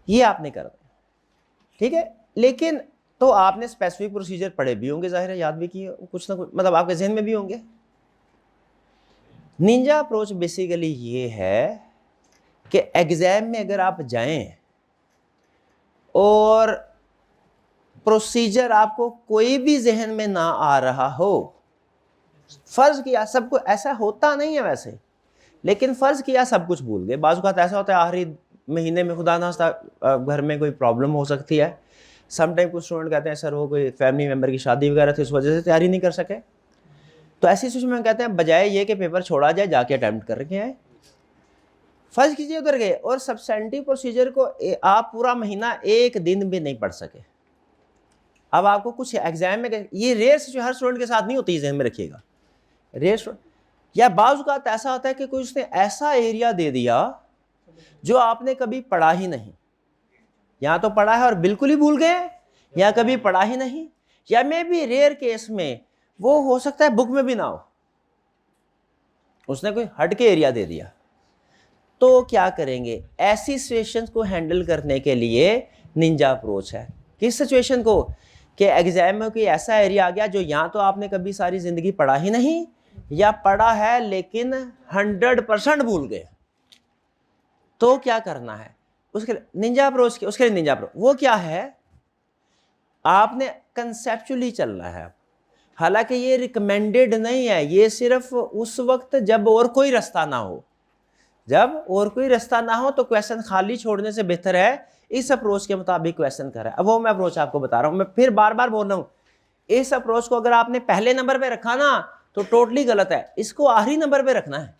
ये आपने कर दिया, ठीक है। लेकिन तो आपने स्पेसिफिक प्रोसीजर पढ़े भी होंगे, जाहिर है याद भी किए कुछ ना कुछ, मतलब आपके जहन में भी होंगे। निंजा अप्रोच बेसिकली ये है कि एग्जाम में अगर आप जाएं और प्रोसीजर आपको कोई भी जहन में ना आ रहा हो, फर्ज किया सबको, ऐसा होता नहीं है वैसे, लेकिन फर्ज किया सब कुछ भूल गए। बाज़ औक़ात ऐसा होता है आखिरी महीने में खुदा ना घर में कोई प्रॉब्लम हो सकती है, समटाइम कुछ स्टूडेंट कहते हैं सर वो कोई फैमिली मेम्बर की शादी वगैरह थी उस वजह से तैयारी नहीं कर सके, तो ऐसी सिचुएशन में कहते हैं बजाय ये कि पेपर छोड़ा जाए जाके अटैम्प्ट करके आए। फर्ज कीजिए उधर गए और सब्सटेंटिव प्रोसीजर को आप पूरा महीना एक दिन भी नहीं पढ़ सके। अब आपको कुछ एग्जाम में, ये रेयर सिचुएशन हर स्टूडेंट के साथ नहीं होती, जहन में रखिएगा, रेयर, या बाज़ औक़ात ऐसा होता है कि कोई उसने ऐसा एरिया दे दिया जो आपने कभी पढ़ा ही नहीं, या तो पढ़ा है और बिल्कुल ही भूल गए, या कभी पढ़ा ही नहीं, या मे भी रेयर केस में वो हो सकता है बुक में भी ना हो, उसने कोई हट के एरिया दे दिया। तो क्या करेंगे, ऐसी सिचुएशंस को हैंडल करने के लिए निंजा अप्रोच है। किस सिचुएशन को, कि एग्जाम में कोई ऐसा एरिया आ गया जो या तो आपने कभी सारी ज़िंदगी पढ़ा ही नहीं, या पढ़ा है लेकिन 100% भूल गए, तो क्या करना है उसके निंजा अप्रोच के, उसके लिए निंजा अप्रोच वो क्या है, आपने कंसेप्चुअली चलना है। हालांकि ये रिकमेंडेड नहीं है, ये सिर्फ उस वक्त जब और कोई रास्ता ना हो, जब और कोई रास्ता ना हो तो क्वेश्चन खाली छोड़ने से बेहतर है इस अप्रोच के मुताबिक क्वेश्चन करें। अब वो मैं अप्रोच आपको बता रहा हूँ, मैं फिर बार बार बोल रहा हूँ, इस अप्रोच को अगर आपने पहले नंबर पे रखा ना तो टोटली गलत है, इसको आखिरी नंबर पे रखना है।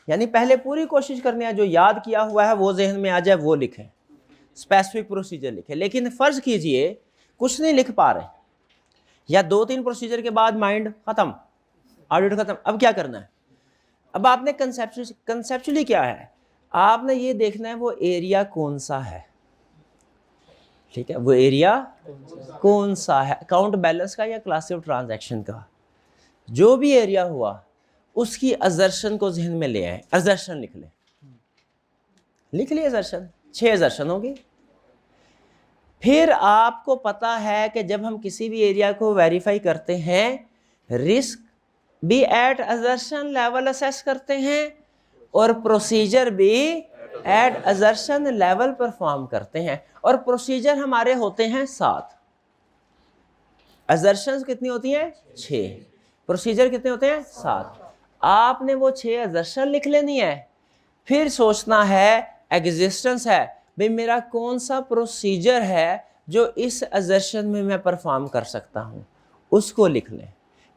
यानी पहले पूरी कोशिश करनी है जो याद किया हुआ है वो जहन में आ जाए वो लिखें, स्पेसिफिक प्रोसीजर लिखें। लेकिन फर्ज कीजिए कुछ नहीं लिख पा रहे, या 2-3 प्रोसीजर के बाद माइंड खत्म, ऑडिट खत्म, अब क्या करना है, अब आपने कंसेप्चुअली क्या है, आपने ये देखना है वो एरिया कौन सा है, ठीक है, वो एरिया कौन सा है, अकाउंट बैलेंस का या क्लास ऑफ ट्रांजैक्शन का, जो भी एरिया हुआ उसकी असर्शन को जहन में ले आए, असर्शन लिख ले, लिख लिए असर्शन, 6 असर्शन होगी। फिर आपको पता है कि जब हम किसी भी एरिया को वेरीफाई करते हैं, रिस्क भी एट असर्शन लेवल असेस करते हैं और प्रोसीजर भी एट असर्शन लेवल परफॉर्म करते हैं, और प्रोसीजर हमारे होते हैं 7, असर्शंस कितनी होती हैं 6, प्रोसीजर कितने होते हैं 7। आपने वो 6 असर्शन लिख लेनी है, फिर सोचना है एग्जिस्टेंस है, भाई मेरा कौन सा प्रोसीजर है जो इस असर्शन में मैं परफॉर्म कर सकता हूँ, उसको लिख लें।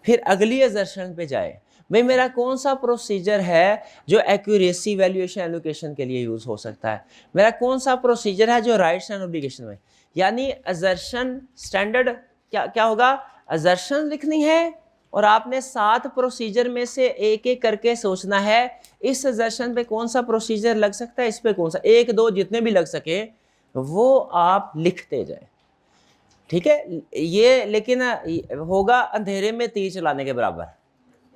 फिर अगली असर्शन पे जाए, भाई मेरा कौन सा प्रोसीजर है जो एक्यूरेसी वैल्यूएशन एलोकेशन के लिए यूज़ हो सकता है, मेरा कौन सा प्रोसीजर है जो राइट्स एंड ऑब्लिगेशन में, यानी असर्शन स्टैंडर्ड क्या होगा, असर्शन लिखनी है और आपने 7 प्रोसीजर में से एक एक करके सोचना है इस असर्शन पे कौन सा प्रोसीजर लग सकता है, इस पे कौन सा, 1-2 जितने भी लग सके वो आप लिखते जाए, ठीक है। ये लेकिन होगा अंधेरे में तीर चलाने के बराबर,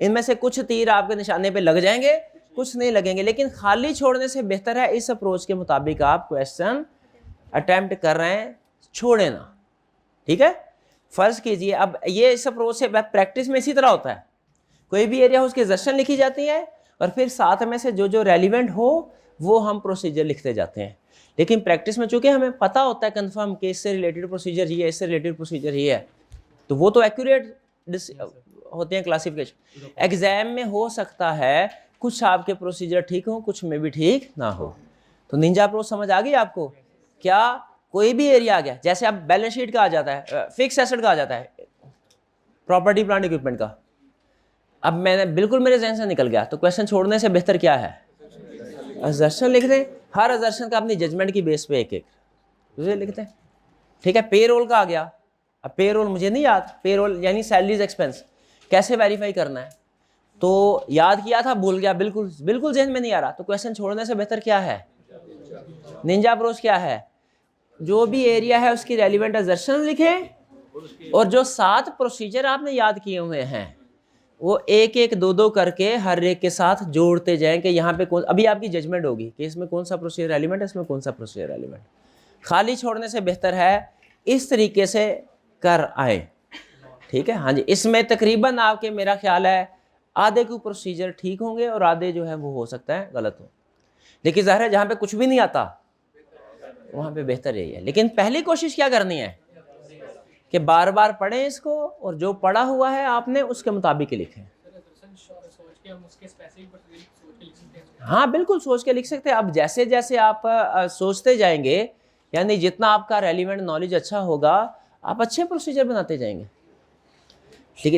इनमें से कुछ तीर आपके निशाने पे लग जाएंगे, कुछ नहीं लगेंगे, लेकिन खाली छोड़ने से बेहतर है इस अप्रोच के मुताबिक आप क्वेश्चन अटेम्प्ट कर रहे हैं, छोड़े ना, ठीक है। फर्ज कीजिए, अब ये इस अप्रोच से प्रैक्टिस में इसी तरह होता है, कोई भी एरिया हो उसकी असर्शन लिखी जाती है और फिर 7 में से जो जो रेलिवेंट हो वो हम प्रोसीजर लिखते जाते हैं। लेकिन प्रैक्टिस में चूंकि हमें पता होता है कंफर्म कि इससे रिलेटेड प्रोसीजर ये है, इससे रिलेटेड प्रोसीजर ये है, तो वो तो एक्यूरेट होते हैं क्लासिफिकेशन। एग्जाम में हो सकता है कुछ आपके प्रोसीजर ठीक हो, कुछ में भी ठीक ना हो। तो निंजा अप्रोच समझ आ गई आपको? क्या कोई भी एरिया आ गया, जैसे अब बैलेंस शीट का आ जाता है, फिक्स एसेट का आ जाता है, प्रॉपर्टी प्लांट इक्विपमेंट का, अब मैंने बिल्कुल मेरे जहन से निकल गया, तो क्वेश्चन छोड़ने से बेहतर क्या है, असर्शन लिख दें। हर असर्शन का अपनी जजमेंट की बेस पे एक एक लिखते हैं, ठीक है। पे रोल का आ गया, अब पे रोल मुझे नहीं याद, पे रोल यानी सैलरीज एक्सपेंस कैसे वेरीफाई करना है, तो याद किया था भूल गया, बिल्कुल बिल्कुल जहन में नहीं आ रहा, तो क्वेश्चन छोड़ने से बेहतर क्या है, निंजा अप्रोच क्या है, जो भी एरिया है उसकी रेलिवेंट असर्शन लिखें और जो 7 प्रोसीजर आपने याद किए हुए हैं वो एक एक दो दो करके हर एक के साथ जोड़ते जाएं कि यहाँ पे कौन, अभी आपकी जजमेंट होगी कि इसमें कौन सा प्रोसीजर रेलिवेंट है, इसमें कौन सा प्रोसीजर रेलिवेंट। खाली छोड़ने से बेहतर है इस तरीके से कर आए, ठीक है। हाँ जी, इसमें तकरीबन आपके मेरा ख्याल है आधे के प्रोसीजर ठीक होंगे और आधे जो है वो हो सकता है गलत हो, लेकिन ज़ाहिर है जहाँ पे कुछ भी नहीं आता वहाँ पे बेहतर यही है। लेकिन पहली कोशिश क्या करनी है कि बार बार पढ़ें इसको और जो पढ़ा हुआ है आपने उसके मुताबिक ही लिखें। हाँ बिल्कुल सोच के लिख सकते हैं। अब जैसे जैसे आप सोचते जाएंगे, यानी जितना आपका रेलिवेंट नॉलेज अच्छा होगा आप अच्छे प्रोसीजर बनाते जाएंगे।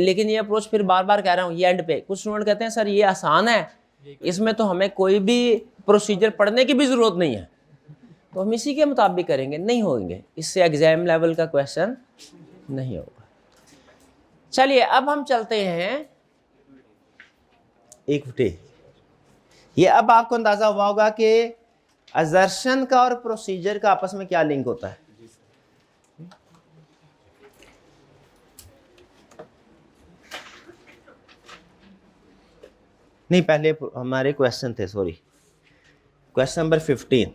लेकिन ये अप्रोच फिर बार बार कह रहा हूँ, ये एंड पे कुछ स्टूडेंट कहते हैं सर ये आसान है, इसमें तो हमें कोई भी प्रोसीजर पढ़ने की भी ज़रूरत नहीं है, तो हम इसी के मुताबिक करेंगे। नहीं होंगे, इससे एग्जाम लेवल का क्वेश्चन नहीं होगा। चलिए अब हम चलते हैं इक्विटी। ये अब आपको अंदाजा हुआ होगा कि असर्शन का और प्रोसीजर का आपस में क्या लिंक होता है। नहीं, पहले हमारे क्वेश्चन थे, sorry, question number 15।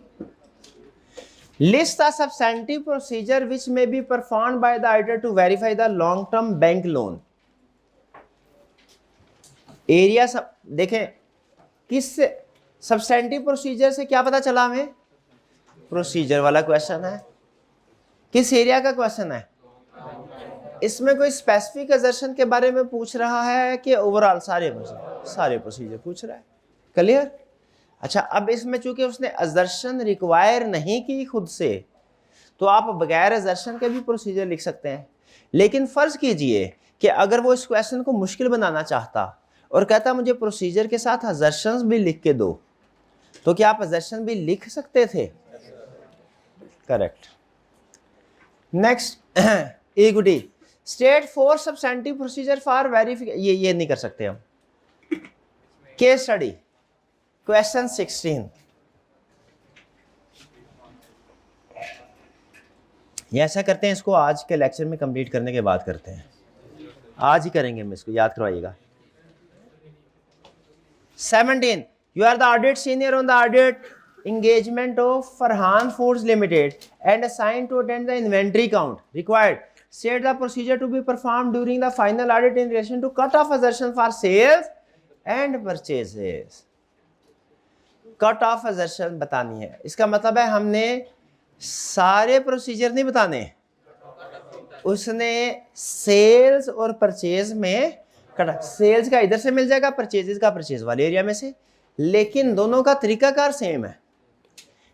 List the substantive procedure which may be performed by the auditor to verify the long term bank loan. Area सब देखें, किस सब्सटेंटिव प्रोसीजर से क्या पता चला हमें, प्रोसीजर वाला क्वेश्चन है। किस एरिया का क्वेश्चन है, इसमें कोई स्पेसिफिक असर्शन के बारे में पूछ रहा है कि ओवरऑल सारे प्रोसीजर पूछ रहा है। क्लियर? अच्छा, अब इसमें चूंकि उसने असर्शन रिक्वायर नहीं की खुद से, तो आप बगैर असर्शन के भी प्रोसीजर लिख सकते हैं। लेकिन फर्ज कीजिए कि अगर वो इस क्वेश्चन को मुश्किल बनाना चाहता और कहता मुझे प्रोसीजर के साथ असर्शंस भी लिख के दो, तो क्या आप असर्शन भी लिख सकते थे? Correct. Next, equity. State 4 substantive procedure for verification. ये नहीं कर सकते हम। Case study question 16। ये ऐसा करते हैं, इसको आज के लेक्चर में कंप्लीट करने के बाद करते हैं, आज ही करेंगे हम इसको, याद करवाइएगा। 17, you are the audit senior on the audit engagement of Farhan Foods Limited and assigned to attend the inventory count required. State the procedure to be performed during the final audit in relation to cut-off assertion for sales and purchases. Cut-off assertion बतानी है, इसका मतलब है हमने सारे procedure नहीं बताने, उसने सेल्स और परचेज में सेल्स का इधर से मिल जाएगा, परचेजेस का परचेज वाले एरिया में से, लेकिन दोनों का तरीकाकार सेम है।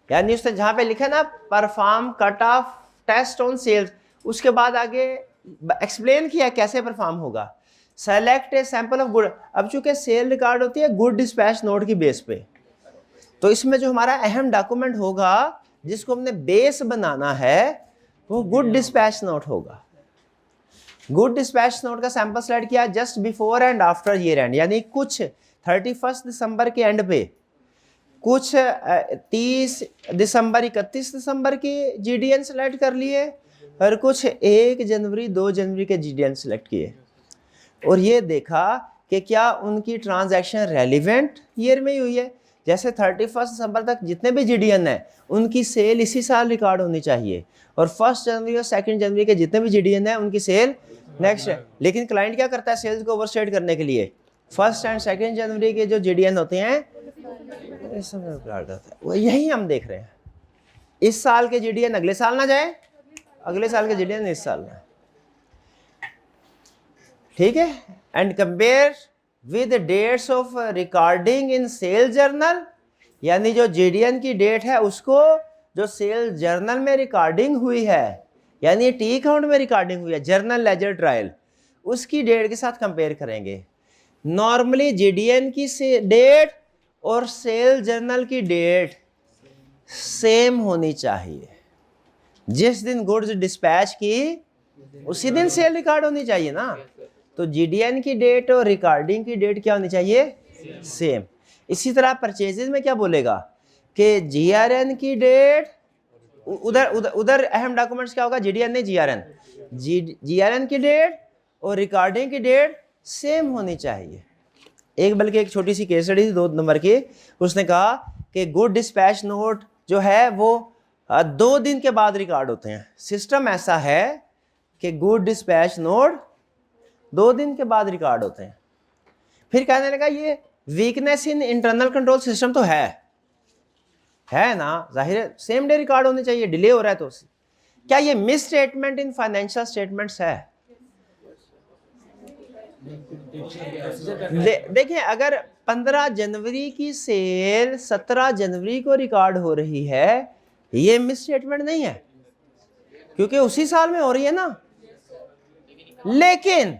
यानी उसने जहां पे लिखा ना perform cut off test on sales, उसके बाद आगे एक्सप्लेन किया कैसे परफॉर्म होगा। Select a sample of good. अब चूंकि सेल रिकॉर्ड होती है गुड डिस्पैच नोट की बेस पे, तो इसमें जो हमारा अहम डॉक्यूमेंट होगा जिसको हमने बेस बनाना है वो गुड डिस्पैच नोट होगा। गुड डिस्पैच नोट का सैंपल स्लाइड किया just before and after year and, यानी कुछ 31 दिसंबर के एंड पे, कुछ 30 दिसंबर 31 दिसंबर के जीडीएन सेलेक्ट कर लिए और कुछ 1 जनवरी 2 जनवरी के जीडीएन सेलेक्ट किए, और ये देखा कि क्या उनकी ट्रांजैक्शन रेलिवेंट ईयर में ही हुई है। जैसे 31 दिसंबर तक जितने भी जीडीएन है उनकी सेल इसी साल रिकॉर्ड होनी चाहिए, और 1 जनवरी और 2 जनवरी के जितने भी जीडीएन है उनकी सेल नेक्स्ट है। लेकिन क्लाइंट क्या करता है सेल्स को ओवरस्टेट करने के लिए, 1 एंड 2 जनवरी के जो जीडीएन होते हैं इस समय रिकॉर्ड करता है। वो यही हम देख रहे हैं, इस साल के जीडीएन अगले साल ना जाए, अगले साल के जीडीएन इस साल ना। ठीक है, and compare with dates of recording in sale journal, यानी जो जीडीएन की डेट है उसको जो सेल जर्नल में रिकॉर्डिंग हुई है, यानी टी अकाउंट में रिकॉर्डिंग हुई है, जर्नल लेजर ट्रायल, उसकी डेट के साथ कंपेयर करेंगे। नॉर्मली जीडीएन की डेट और सेल जर्नल की डेट सेम होनी चाहिए। जिस दिन गुड्स डिस्पैच की उसी दिन सेल रिकॉर्ड होनी चाहिए ना, तो जीडीएन की डेट और रिकॉर्डिंग की डेट क्या होनी चाहिए, सेम। इसी तरह परचेजेज में क्या बोलेगा कि जीआरएन की डेट, उधर उधर उधर अहम डॉक्यूमेंट्स क्या होगा, जीडीएन नहीं जीआरएन, जीआरएन की डेट और रिकॉर्डिंग की डेट सेम होनी चाहिए। बल्कि एक छोटी सी केस स्टडी थी 2 नंबर की, उसने कहा कि गुड डिस्पैच नोट जो है वो 2 दिन के बाद रिकॉर्ड होते हैं। सिस्टम ऐसा है कि गुड डिस्पैच नोट 2 दिन के बाद रिकॉर्ड होते हैं। फिर कहने लगा ये weakness in internal control system तो है ना, जाहिर है सेम डे रिकॉर्ड होने चाहिए, डिले हो रहा है तो क्या ये miss statement in financial statements है? देखिए, अगर 15 जनवरी की सेल 17 जनवरी को रिकॉर्ड हो रही है, ये मिस स्टेटमेंट नहीं है क्योंकि उसी साल में हो रही है ना। लेकिन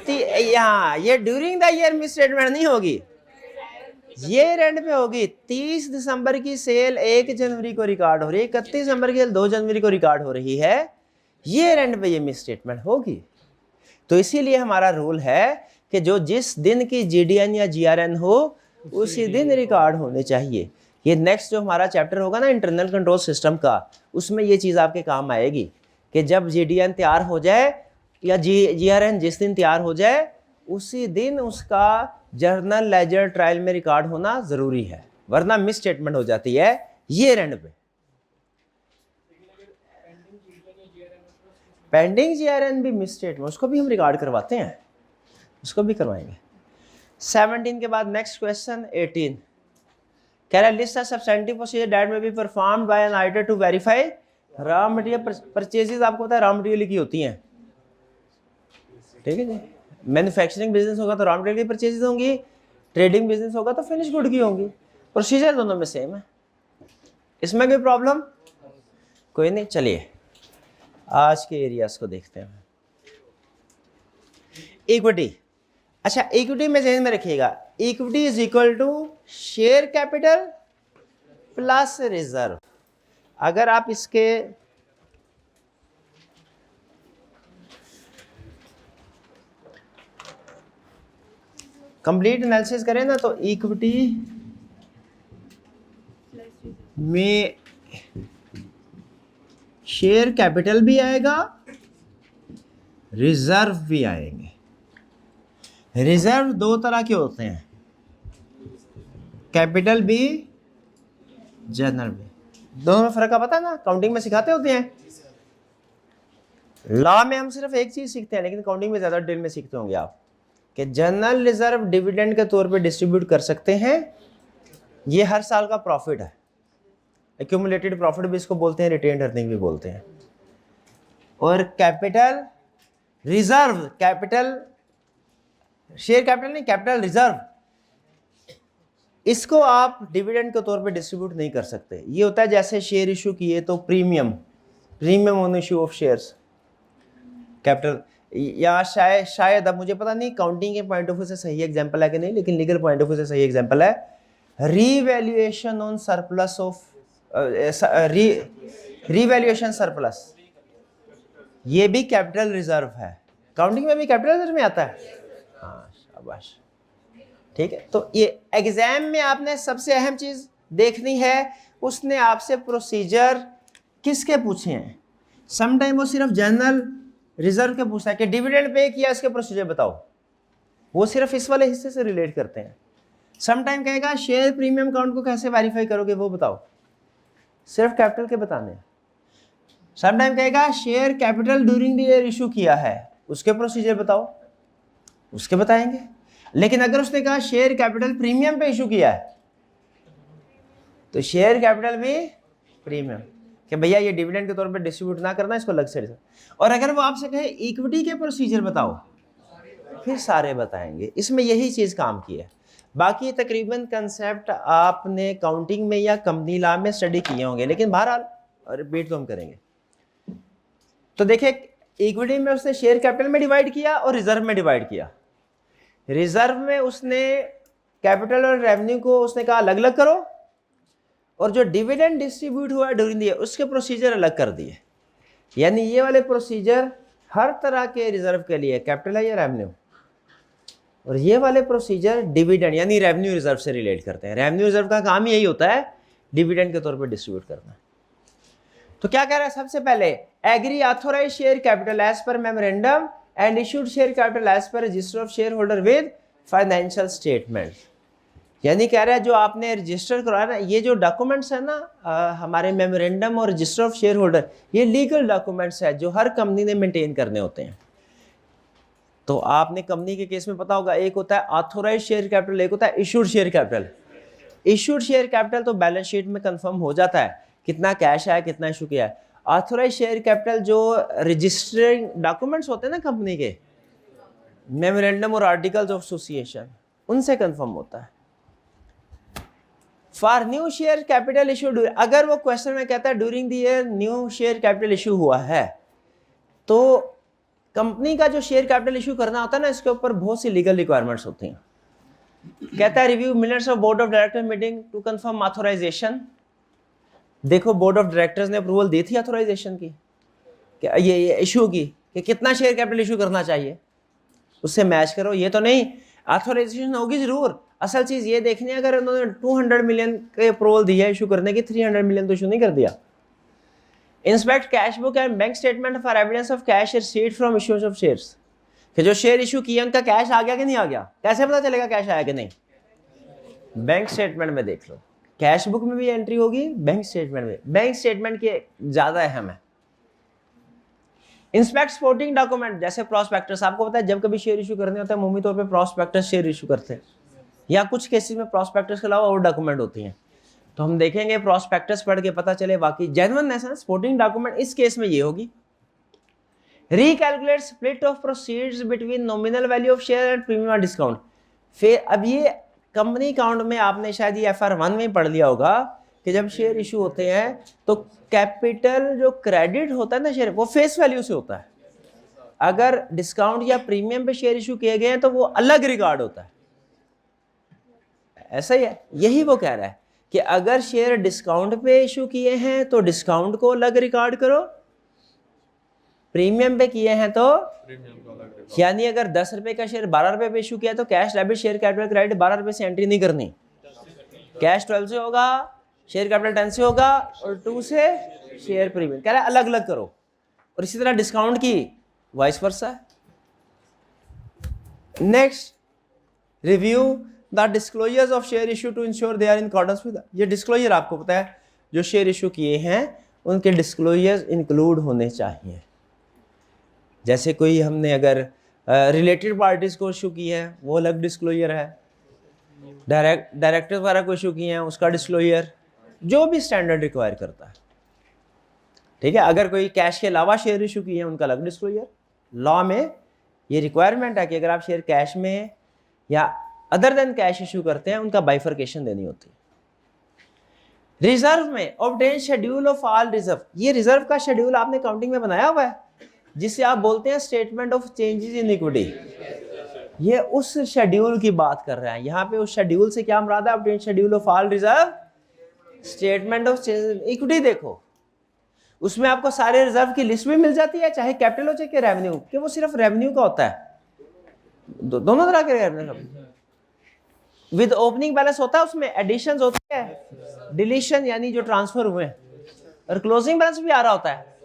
यहाँ ये during the year miss statement नहीं होगी, ये एंड पे होगी। 30 दिसंबर की सेल 1 जनवरी को रिकॉर्ड हो रही है, 31 दिसंबर की सेल 2 जनवरी को रिकॉर्ड हो रही है, ये एंड पे ये मिस स्टेटमेंट होगी। तो इसीलिए हमारा रूल है कि जो जिस दिन की जीडीएन या जीआरएन हो उसी दिन रिकॉर्ड होने चाहिए। ये नेक्स्ट जो हमारा चैप्टर होगा ना इंटरनल कंट्रोल सिस्टम का, उसमें ये चीज़ आपके काम आएगी कि जब जीडीएन तैयार हो जाए या जीआरएन जिस दिन तैयार हो जाए उसी दिन उसका जर्नल लेजर ट्रायल में रिकॉर्ड होना ज़रूरी है, वरना मिस स्टेटमेंट हो जाती है ये एंड पे। पेंडिंग जीआरएन भी मिस स्टेटमेंट, उसको भी हम रिकॉर्ड करवाते हैं, उसको भी करवाएंगे। 17 के बाद नेक्स्ट क्वेश्चन 18 कह रहा है list of substantive procedure that may be performed by an auditor to verify raw material purchases. आपको पता है रॉ मटेरियल की होती हैं, ठीक है जी। मैन्युफैक्चरिंग बिजनेस होगा तो रॉ मटेरियल की परचेजेस होंगी, ट्रेडिंग बिजनेस होगा तो फिनिश गुड की होंगी। प्रोसीजर दोनों में सेम है, इसमें कोई प्रॉब्लम कोई नहीं। चलिए आज के एरियाज को देखते हैं। इक्विटी, अच्छा इक्विटी में ध्यान में रखिएगा, equity is equal to share capital plus reserve. अगर आप इसके कंप्लीट एनालिसिस करें ना तो इक्विटी में शेयर कैपिटल भी आएगा, रिजर्व भी आएंगे। रिजर्व 2 तरह के होते हैं, कैपिटल भी जनरल भी। दोनों में फर्क का पता है ना, काउंटिंग में सिखाते होते हैं। लॉ में हम सिर्फ एक चीज सीखते हैं, लेकिन काउंटिंग में ज्यादा डिटेल में सीखते होंगे आप कि जनरल रिजर्व डिविडेंड के तौर पे डिस्ट्रीब्यूट कर सकते हैं। ये हर साल का प्रॉफिट है, एक्यूमुलेटेड प्रॉफिट भी इसको बोलते हैं, रिटेन्ड अर्निंग भी बोलते हैं। और capital reserve, capital share capital नहीं, कैपिटल रिजर्व, इसको आप डिविडेंड के तौर पे डिस्ट्रीब्यूट नहीं कर सकते। ये होता है जैसे शेयर इशू किए तो premium on issue of shares capital, या शायद अब मुझे पता नहीं काउंटिंग के पॉइंट ऑफ व्यू से सही एग्जांपल है कि नहीं, लेकिन लीगल पॉइंट ऑफ व्यू से सही एग्जांपल है revaluation on surplus of revaluation surplus, ये भी कैपिटल रिजर्व है। काउंटिंग में भी कैपिटल रिजर्व में आता है, हाँ शाबाश, ठीक है। तो ये एग्जाम में आपने सबसे अहम चीज देखनी है, उसने आपसे प्रोसीजर किसके पूछे हैं। समटाइम वो सिर्फ जनरल रिजर्व के पूछता है कि डिविडेंड पे किया, इसके प्रोसीजर बताओ, वो सिर्फ इस वाले हिस्से से रिलेट करते हैं। समटाइम कहेगा शेयर प्रीमियम अकाउंट को कैसे वेरीफाई करोगे, वो बताओ, सिर्फ कैपिटल के बताने। समटाइम कहेगा share capital during the year issue किया है, उसके प्रोसीजर बताओ, उसके बताएंगे। लेकिन अगर उसने कहा शेयर कैपिटल प्रीमियम पे इशू किया है तो शेयर कैपिटल भी प्रीमियम, कि भैया ये डिविडेंड के तौर पे डिस्ट्रीब्यूट ना करना, इसको अलग से। और अगर वो आपसे कहे इक्विटी के प्रोसीजर बताओ, फिर सारे बताएंगे। इसमें यही चीज़ काम की है। बाकी तकरीबन कंसेप्ट आपने काउंटिंग में या कंपनी लॉ में स्टडी किए होंगे, लेकिन बहरहाल रिपीट तो हम करेंगे। तो देखिए, इक्विटी में उसने शेयर कैपिटल में डिवाइड किया और रिजर्व में डिवाइड किया। रिजर्व में उसने कैपिटल और रेवेन्यू को उसने कहा अलग अलग करो, और जो डिविडेंड डिस्ट्रीब्यूट हुआ ड्यूरिंग द ईयर उसके प्रोसीजर अलग कर दिए। यानी ये वाले प्रोसीजर हर तरह के रिजर्व के लिए, कैपिटल है या रेवेन्यू, और ये वाले प्रोसीजर डिविडेंड यानी रेवेन्यू रिजर्व से रिलेट करते हैं। रेवेन्यू रिजर्व का काम यही होता है डिविडेंड के तौर पर डिस्ट्रीब्यूट करना। तो क्या कह रहा है, सबसे पहले agree authorise share capital as per memorandum and issued share capital as per register of share holder with financial statement. यानी कह रहा है जो आपने रजिस्टर करवाया ना, ये जो डॉक्यूमेंट्स है ना हमारे मेमोरेंडम और रजिस्टर ऑफ शेयर होल्डर, ये लीगल डॉक्यूमेंट्स है जो हर कंपनी ने मेंटेन करने होते हैं। तो आपने कंपनी के केस में पता होगा, एक होता है ऑथोराइज शेयर कैपिटल, एक होता है issued share capital. Issued share capital तो बैलेंस शीट में कंफर्म हो जाता है कितना कैश है, कितना इशू किया है। ऑथोराइज शेयर कैपिटल जो रजिस्टरिंग डॉक्यूमेंट्स होते हैं ना कंपनी के, मेमोरेंडम और आर्टिकल्स ऑफ एसोसिएशन, उनसे कंफर्म होता है। For new share capital issue, अगर वो क्वेश्चन में कहता है during the year new share capital issue हुआ है, तो कंपनी का जो शेयर कैपिटल इशू करना होता है ना, इसके ऊपर बहुत सी लीगल रिक्वायरमेंट्स होती हैं। कहता है review minutes of board of director meeting to confirm authorisation. देखो बोर्ड ऑफ डायरेक्टर्स ने अप्रूवल दी थी ऑथोराइजेशन की, कि ये इशू की, कि कितना शेयर कैपिटल इशू करना चाहिए, उससे मैच करो। ये तो नहीं, ऑथोराइजेशन होगी जरूर, असल चीज ये देखनी है अगर उन्होंने 200 मिलियन के अप्रूवल दिया इशू करने की, 300 मिलियन तो इशू नहीं कर दिया। Inspect cash book and bank statement for evidence of cash received from issuance of shares, कि जो शेयर इशू किए उनका कैश आ गया कि नहीं आ गया, कैसे पता चलेगा कैश आया कि नहीं? बैंक स्टेटमेंट में देख लो, कैश बुक में भी एंट्री होगी, बैंक स्टेटमेंट में। बैंक स्टेटमेंट की ज्यादा अहम है। इंस्पेक्ट सपोर्टिंग डॉक्यूमेंट, जैसे प्रॉस्पेक्टस, आपको पता है जब कभी शेयर इशू करने होता है अमूमी तौर पे प्रॉस्पेक्टस शेयर इशू करते हैं, या कुछ केसेस में प्रॉस्पेक्टस के अलावा और डॉक्यूमेंट होती हैं। तो हम देखेंगे प्रॉस्पेक्टस पढ़ के पता चले वाकई जेन्युइननेस है। सपोर्टिंग डॉक्यूमेंट इस केस में ये होगी। Recalculate split of proceeds between nominal value of share and premium discount. फिर अब ये कंपनी अकाउंट में आपने शायद ये FR1 में पढ़ लिया होगा कि जब शेयर इशू होते हैं तो कैपिटल जो क्रेडिट होता है ना शेयर, वो फेस वैल्यू से होता है। अगर डिस्काउंट या प्रीमियम पे शेयर इशू किए गए हैं तो वो अलग रिकॉर्ड होता है। ऐसा ही है, यही वो कह रहा है कि अगर शेयर डिस्काउंट पे इशू किए हैं तो डिस्काउंट को अलग रिकॉर्ड करो, प्रीमियम पे किए हैं तो यानी अगर 10 रुपए का शेयर 12 रुपए पे इशू किया तो cash debit share capital credit 12 रुपए से एंट्री नहीं करनी, कैश 12 से होगा, शेयर कैपिटल 10 से होगा, और 2 से शेयर प्रीमियम। कह रहा है अलग अलग करो। और इसी तरह डिस्काउंट की वाइस वर्सा है। Next, review the disclosures of share issue to ensure they are in accordance with. ये डिस्क्लोजर आपको पता है जो शेयर इशू किए हैं उनके डिस्क्लोजर्स इंक्लूड होने चाहिए। जैसे कोई हमने अगर रिलेटेड पार्टीज को इशू की है वो अलग डिस्क्लोजर है, डायरेक्टर वगैरह को इशू किए हैं उसका डिस्क्लोजर, जो भी स्टैंडर्ड रिक्वायर करता है। ठीक है, अगर कोई कैश के अलावा शेयर इशू किए हैं उनका अलग डिस्क्लोजर। लॉ में ये रिक्वायरमेंट है कि अगर आप शेयर कैश में या अदर देन कैश इशू करते हैं उनका बाइफर्केशन देनी होती है। रिजर्व में obtain schedule of all reserve, ये रिजर्व का शेड्यूल आपने काउंटिंग में बनाया हुआ है जिसे आप बोलते हैं statement of changes in equity. ये उस शेड्यूल की बात कर रहे हैं यहाँ पे। उस शेड्यूल से क्या मुराद है? Obtain schedule of all reserve, statement of changes in equity. देखो उसमें आपको सारे रिजर्व की लिस्ट भी मिल जाती है, चाहे कैपिटल हो चाहे रेवेन्यू, कि वो सिर्फ रेवेन्यू का होता है, दोनों तरह के रेवेन्यू। विद ओपनिंग बैलेंस होता है, उसमें एडिशंस होती है, डिलीशन यानी जो ट्रांसफर हुए हैं, और क्लोजिंग बैलेंस भी आ रहा होता है।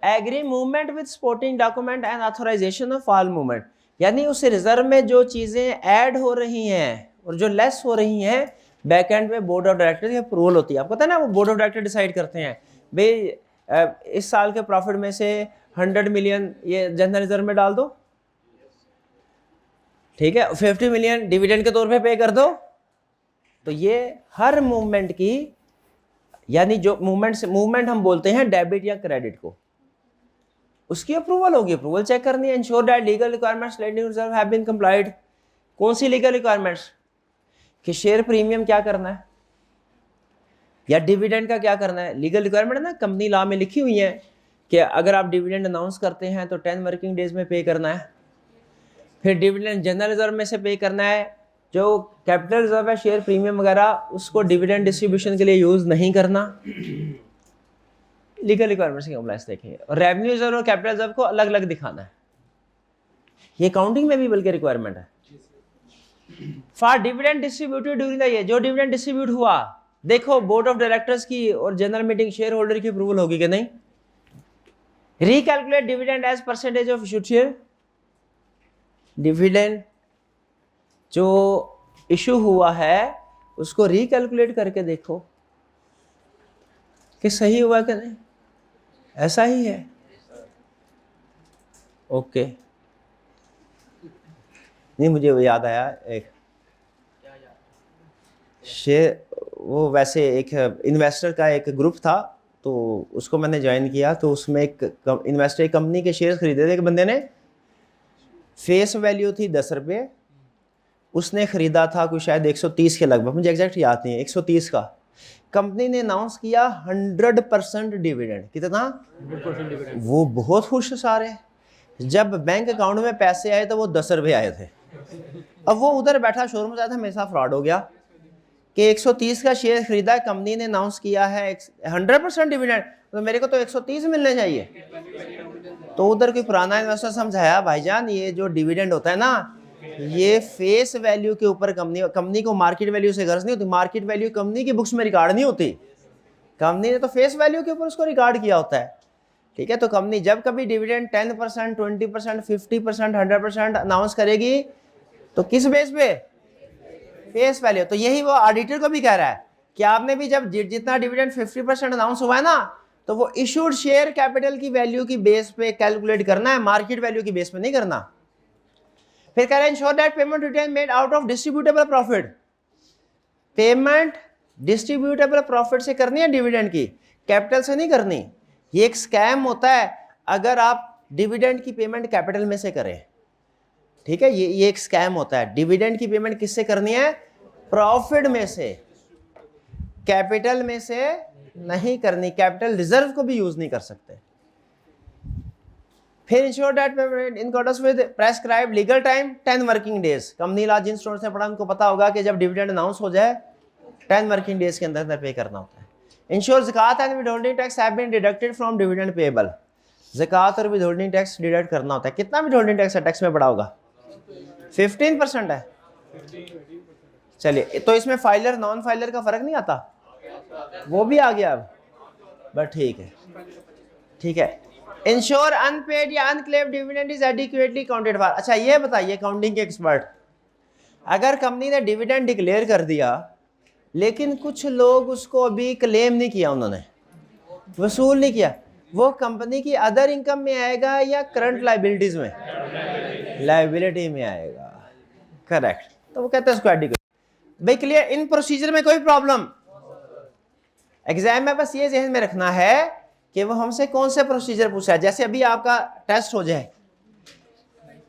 Agree movement with supporting document and authorisation of all movement, यानी उस रिजर्व में जो चीजें ऐड हो रही हैं और जो लेस हो रही हैं बैक एंड पे बोर्ड ऑफ डायरेक्टर की अप्रूवल होती है। आपको पता है ना, वो बोर्ड ऑफ डायरेक्टर डिसाइड करते हैं भाई इस साल के प्रॉफिट में से 100 मिलियन ये जनरल रिजर्व में डाल दो, ठीक है, 50 मिलियन डिविडेंड के तौर पे पे कर दो। तो ये हर मूवमेंट की, यानी जो मूवमेंट हम बोलते हैं डेबिट या क्रेडिट को, उसकी अप्रूवल होगी, अप्रूवल चेक करनी है। Ensure that legal requirements lending reserve have been complied. कौन सी लीगल रिक्वायरमेंट्स? कि शेयर प्रीमियम क्या करना है या डिविडेंड का क्या करना है। लीगल रिक्वायरमेंट है ना, कंपनी लॉ में लिखी हुई है कि अगर आप डिविडेंड अनाउंस करते हैं तो 10 वर्किंग डेज में पे करना है। फिर डिविडेंड जनरल रिजर्व में से पे करना है। जो कैपिटल रिजर्व है, शेयर प्रीमियम वगैरह, उसको डिविडेंड डिस्ट्रीब्यूशन के लिए यूज नहीं करना। लीगल रिक्वायरमेंट्स की कंप्लायंस देखेंगे। और रेवेन्यू रिजर्व और कैपिटल रिजर्व को अलग अलग दिखाना है। ये काउंटिंग में भी बल्कि रिक्वायरमेंट है। For dividend distributed during the year, जो डिविडेंड डिस्ट्रीब्यूट हुआ, देखो बोर्ड ऑफ डायरेक्टर्स की और जनरल मीटिंग शेयर होल्डर की अप्रूवल होगी कि नहीं। Recalculate dividend as percentage of issued share. Dividend जो इशू हुआ है उसको रिकैलकुलेट करके देखो कि सही हुआ कि नहीं। ऐसा ही है, ओके। नहीं, मुझे वो याद आया, एक शेयर, वो वैसे एक इन्वेस्टर का एक ग्रुप था, तो उसको मैंने ज्वाइन किया। तो उसमें एक इन्वेस्टर कंपनी के शेयर खरीदे थे। एक बंदे ने, फेस वैल्यू थी 10 रुपये, उसने ख़रीदा था कोई शायद 130 के लगभग, मुझे एग्जैक्ट याद नहीं है, 130 का। कंपनी ने अनाउंस किया 100% डिविडेंड। कितना? 100% वो बहुत खुश सारे। जब बैंक अकाउंट में पैसे आए तो वो 10 रुपये आए थे। अब वो उधर बैठा शोरूम में था, मेरे साथ फ्रॉड हो गया कि 130 का शेयर खरीदा, कंपनी ने अनाउंस किया है 100% डिविडेंड, तो मेरे को तो 130 मिलने चाहिए। तो उधर कोई पुराना इन्वेस्टर समझाया, भाईजान ये जो डिविडेंड होता है ना, ये फेस वैल्यू के ऊपर कंपनी को मार्केट वैल्यू से गर्ज नहीं होती। मार्केट वैल्यू कंपनी की बुक्स में रिकॉर्ड नहीं होती, कंपनी ने तो फेस वैल्यू के ऊपर उसको रिकॉर्ड किया होता है। ठीक है, तो कंपनी जब कभी डिविडेंड 10%, 20%, 50%, 100% अनाउंस करेगी तो किस बेस पे? Face value. तो यही वो ऑडिटर को भी कह रहा है कि आपने भी जब जितना डिविडेंड 50% अनाउंस हुआ है ना, तो वो इशूड शेयर कैपिटल की वैल्यू की बेस पे कैलकुलेट करना है, मार्केट वैल्यू की बेस पे नहीं करना। फिर कह रहे हैं ensure that payment return made out of distributable profit. Payment distributable profit से करनी है डिविडेंड की, कैपिटल से नहीं करनी। ये एक स्कैम होता है अगर आप डिविडेंड की पेमेंट कैपिटल में से करें। ठीक है, ये एक स्कैम होता है। डिविडेंड की पेमेंट किससे करनी है? प्रॉफिट में से, कैपिटल में से नहीं करनी। कैपिटल रिजर्व को भी यूज नहीं कर सकते। फिर ensure that payment in accordance with prescribed legal time 10 working days. Company law जिन स्टूडेंट्स ने पढ़ा उनको पता होगा कि जब डिविडेंड अनाउंस हो जाए 10 वर्किंग डेज के अंदर पे करना होता है। इंश्योर ज़कात and withholding tax have been deducted from dividend payable. ज़कात और विदहोल्डिंग टैक्स डिडक्ट करना होता है। कितना विदहोल्डिंग टैक्स है टैक्स में पड़ा होगा? 15% है। चलिए, तो इसमें फाइलर नॉन फाइलर का फर्क नहीं आता, वो भी आ गया अब, बट ठीक है, ठीक है। इंश्योर अनपेड या unclaimed dividend is adequately counted for. अच्छा ये बताइए काउंटिंग के एक्सपर्ट, अगर कंपनी ने डिविडेंड डिक्लेयर कर दिया लेकिन कुछ लोग उसको अभी क्लेम नहीं किया, उन्होंने वसूल नहीं किया, वो कंपनी की अदर इनकम में आएगा या करंट लाइबिलिटीज में? लाइबिलिटी में आएगा, करेक्ट। तो वो कहते हैं उसको एडिक्वेट। भाई क्लियर? इन प्रोसीजर में कोई प्रॉब्लम? एग्जाम में बस ये ध्यान में रखना है कि वो हमसे कौन से प्रोसीजर पूछा है। जैसे अभी आपका टेस्ट हो जाए,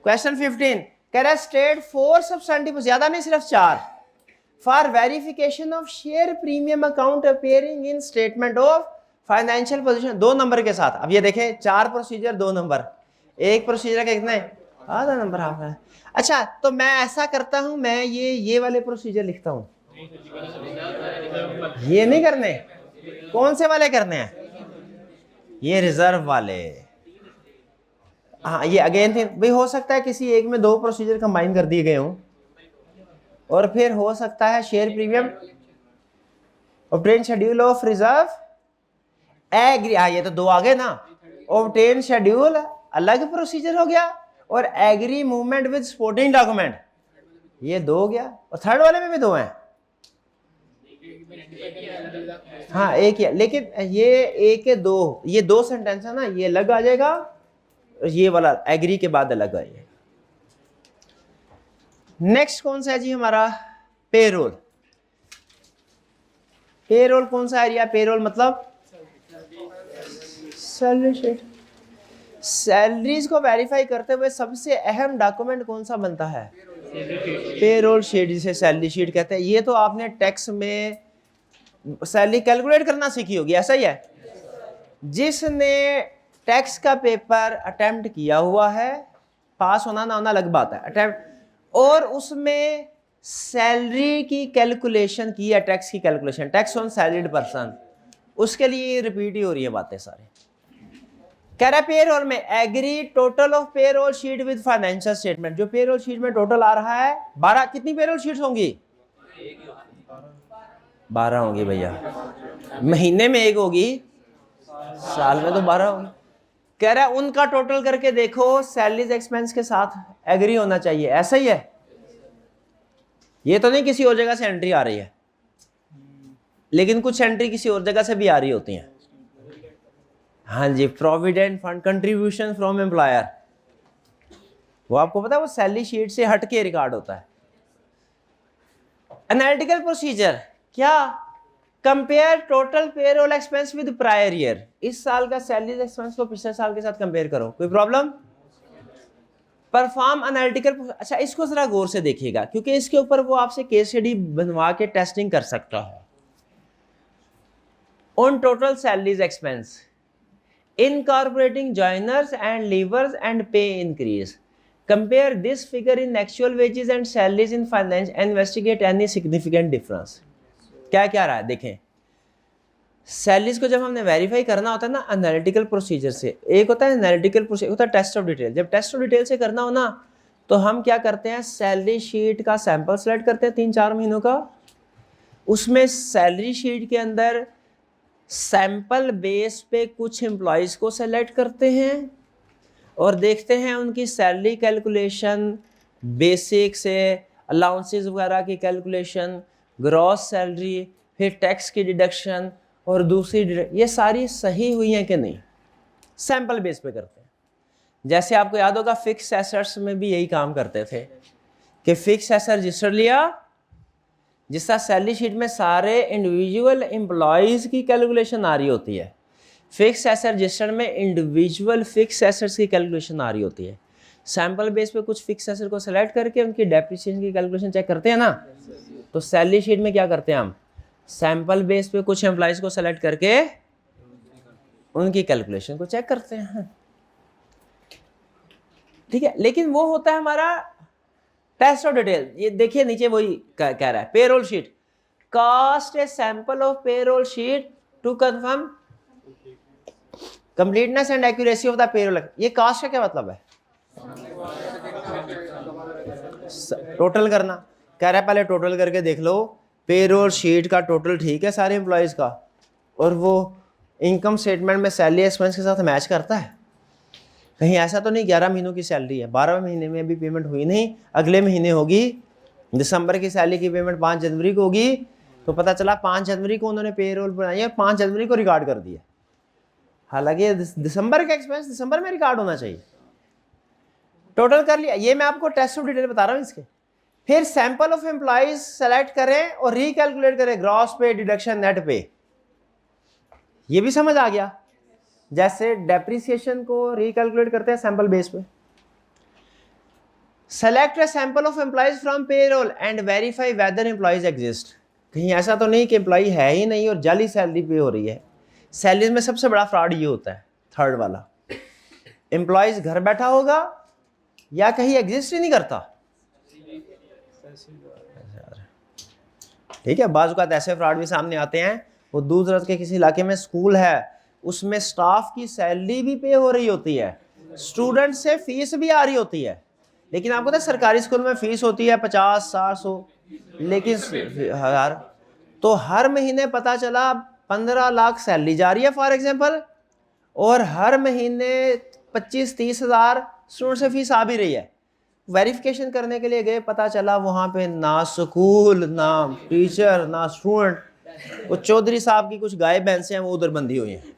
क्वेश्चन 15 कह रहा है स्टेट 4 सब्सटेंटिव, ज्यादा नहीं सिर्फ 4, for verification of share premium account appearing in statement of financial position, 2 number के साथ। अब ये देखें 4 प्रोसीजर 2 नंबर, एक प्रोसीजर के कितने? आधा नंबर हाफ है। अच्छा, तो मैं ऐसा करता हूं, मैं ये वाले प्रोसीजर लिखता हूं, ये नहीं करने। कौन से वाले करने हैं? ये रिजर्व वाले। हाँ, ये अगेन थे भाई, हो सकता है किसी एक में 2 प्रोसीजर कंबाइन कर दिए गए हों, और फिर हो सकता है share premium, obtain schedule of reserve, agree. हाँ, ये तो 2 आ गए ना। ऑब्टेन शेड्यूल अलग प्रोसीजर हो गया, और agree movement with supporting document, ये 2 हो गया। और थर्ड वाले में भी 2 हैं। हाँ, एक ही है, लेकिन ये एक है 2, ये 2 सेंटेंस है ना, ये अलग आ जाएगा, ये वाला एग्री के बाद अलग आएगा। नेक्स्ट कौन सा है जी हमारा? पेरोल। पेरोल कौन सा एरिया? पेरोल मतलब सैलरी शीट। सैलरीज को वेरीफाई करते हुए सबसे अहम डॉक्यूमेंट कौन सा बनता है? पेरोल शीट, जिसे सैलरी शीट कहते हैं। ये तो आपने टैक्स में सैलरी कैलकुलेट करना सीखी होगी, ऐसा ही है। जिसने टैक्स का पेपर अटेम्प्ट किया हुआ है, पास होना ना होना अलग बात है, अटेम्प्ट, और उसमें सैलरी की कैलकुलेशन की है, टैक्स की calculation, tax on salaried person, उसके लिए रिपीट ही हो रही है बातें सारी। कह रहा है पेरोल में agree total of payroll sheet with financial statement. जो पेरोल शीट में टोटल आ रहा है 12, कितनी पेरोल शीट्स होंगी? 12 होंगी भैया। महीने में एक होगी, साल में तो 12 होगी। कह रहा है उनका टोटल करके देखो, सैलरीज एक्सपेंस के साथ एग्री होना चाहिए, ऐसा ही है। ये तो नहीं किसी और जगह से एंट्री आ रही है, लेकिन कुछ एंट्री किसी और जगह से भी आ रही होती हैं। हाँ जी, provident fund contribution from employer, वो आपको पता है वो सैलरी शीट से हट के रिकॉर्ड होता है। एनालिटिकल प्रोसीजर क्या? Compare total payroll expense with prior year. इस साल का सैलरी एक्सपेंस को पिछले साल के साथ कंपेयर करो, कोई प्रॉब्लम? परफॉर्म एनालिटिकल, अच्छा इसको जरा गौर से देखिएगा, क्योंकि इसके ऊपर वो आपसे केस स्टडी बनवा के टेस्टिंग कर सकता है। On total salaries expense incorporating joiners and leavers and pay increase, compare this figure in actual wages and salaries in finance and investigate any significant difference। क्या क्या रहा है देखें। सैलरीज को जब हमने वेरीफाई करना होता है ना एनालिटिकल प्रोसीजर से, एक होता है एनालिटिकल प्रोसीजर, होता है टेस्ट ऑफ डिटेल। जब टेस्ट ऑफ डिटेल से करना हो ना, तो हम क्या करते हैं, सैलरी शीट का सैंपल सेलेक्ट करते हैं 3-4 महीनों का, उसमें सैलरी शीट के अंदर सैंपल बेस पे कुछ एम्प्लॉयज़ को सेलेक्ट करते हैं और देखते हैं उनकी सैलरी कैलकुलेशन, बेसिक से अलाउंसेस वगैरह की कैलकुलेशन, ग्रॉस सैलरी, फिर टैक्स की डिडक्शन और दूसरी ये सारी सही हुई हैं कि नहीं, सैंपल बेस पे करते हैं। जैसे आपको याद होगा फिक्स एसेट्स में भी यही काम करते थे कि फिक्स एसेट रजिस्टर लिया, जिस तरह सैलरी शीट में सारे इंडिविजुअल एम्प्लॉयज़ की कैलकुलेशन आ रही होती है, फिक्स एसेट रजिस्टर में इंडिविजुअल फिक्स एसेट्स की कैलकुलेशन आ रही होती है। सैंपल बेस पे कुछ फिक्स एसेट को सेलेक्ट करके उनकी डेप्रिसिएशन की कैलकुलेशन चेक करते हैं ना, तो सैलरी शीट में क्या करते हैं हम, सैंपल बेस पे कुछ एम्प्लॉयज़ को सेलेक्ट करके उनकी कैलकुलेशन को चेक करते हैं, ठीक है। लेकिन वो होता है हमारा टेस्ट ऑफ डिटेल। ये देखिए नीचे वही कह रहा है, payroll sheet cast a sample of payroll sheet to confirm completeness and accuracy of the payroll. ये कास्ट का क्या मतलब है? टोटल करना। कह रहा है पहले टोटल करके देख लो, पेरोल शीट का टोटल ठीक है सारे एम्प्लॉयज का, और वो इनकम स्टेटमेंट में सैलरी एक्सपेंस के साथ मैच करता है। कहीं ऐसा तो नहीं 11 महीनों की सैलरी है, 12वें महीने में अभी पेमेंट हुई नहीं, अगले महीने होगी, दिसंबर की सैलरी की पेमेंट 5 जनवरी को होगी, तो पता चला 5 जनवरी को उन्होंने पेरोल बनाई है, 5 जनवरी को रिकॉर्ड कर दिया। हालांकि दिसंबर का एक्सपेंस दिसंबर में रिकॉर्ड होना चाहिए। टोटल कर लिया, ये मैं आपको टेस्ट ऑफ डिटेल बता रहा हूँ इसके। फिर सैंपल ऑफ एम्प्लॉयज सेलेक्ट करें और रिकैलकुलेट करें ग्रॉस पे, डिडक्शन, नेट पे। ये भी समझ आ गया, जैसे डेप्रिसिएशन को रिकैलकुलेट करते हैं सैंपल बेस पे। Select a sample of employees from payroll and verify whether employees exist. कहीं ऐसा तो नहीं कि एम्प्लॉय है ही नहीं और जाली सैलरी पे हो रही है। सैलरी में सबसे बड़ा फ्रॉड ये होता है, थर्ड वाला, एम्प्लॉयज घर बैठा होगा या कहीं एग्जिस्ट ही नहीं करता, ठीक है। बाज़ औक़ात ऐसे फ्रॉड भी सामने आते हैं, वो दूर दराज के किसी इलाके में स्कूल है, उसमें स्टाफ की सैलरी भी पे हो रही होती है, स्टूडेंट से फीस भी आ रही होती है, लेकिन आपको पता है सरकारी स्कूल में फीस होती है 50, 60, 100, लेकिन 1000, तो हर महीने पता चला 15 लाख सैलरी जा रही है फॉर एग्जांपल, और हर महीने 25-30 हज़ार स्टूडेंट से फीस आ भी रही है। वेरिफिकेशन करने के लिए गए, पता चला वहाँ पे ना स्कूल, ना टीचर, ना स्टूडेंट, वो चौधरी साहब की कुछ गाय भैंसे हैं वो उधर बंधी हुई हैं।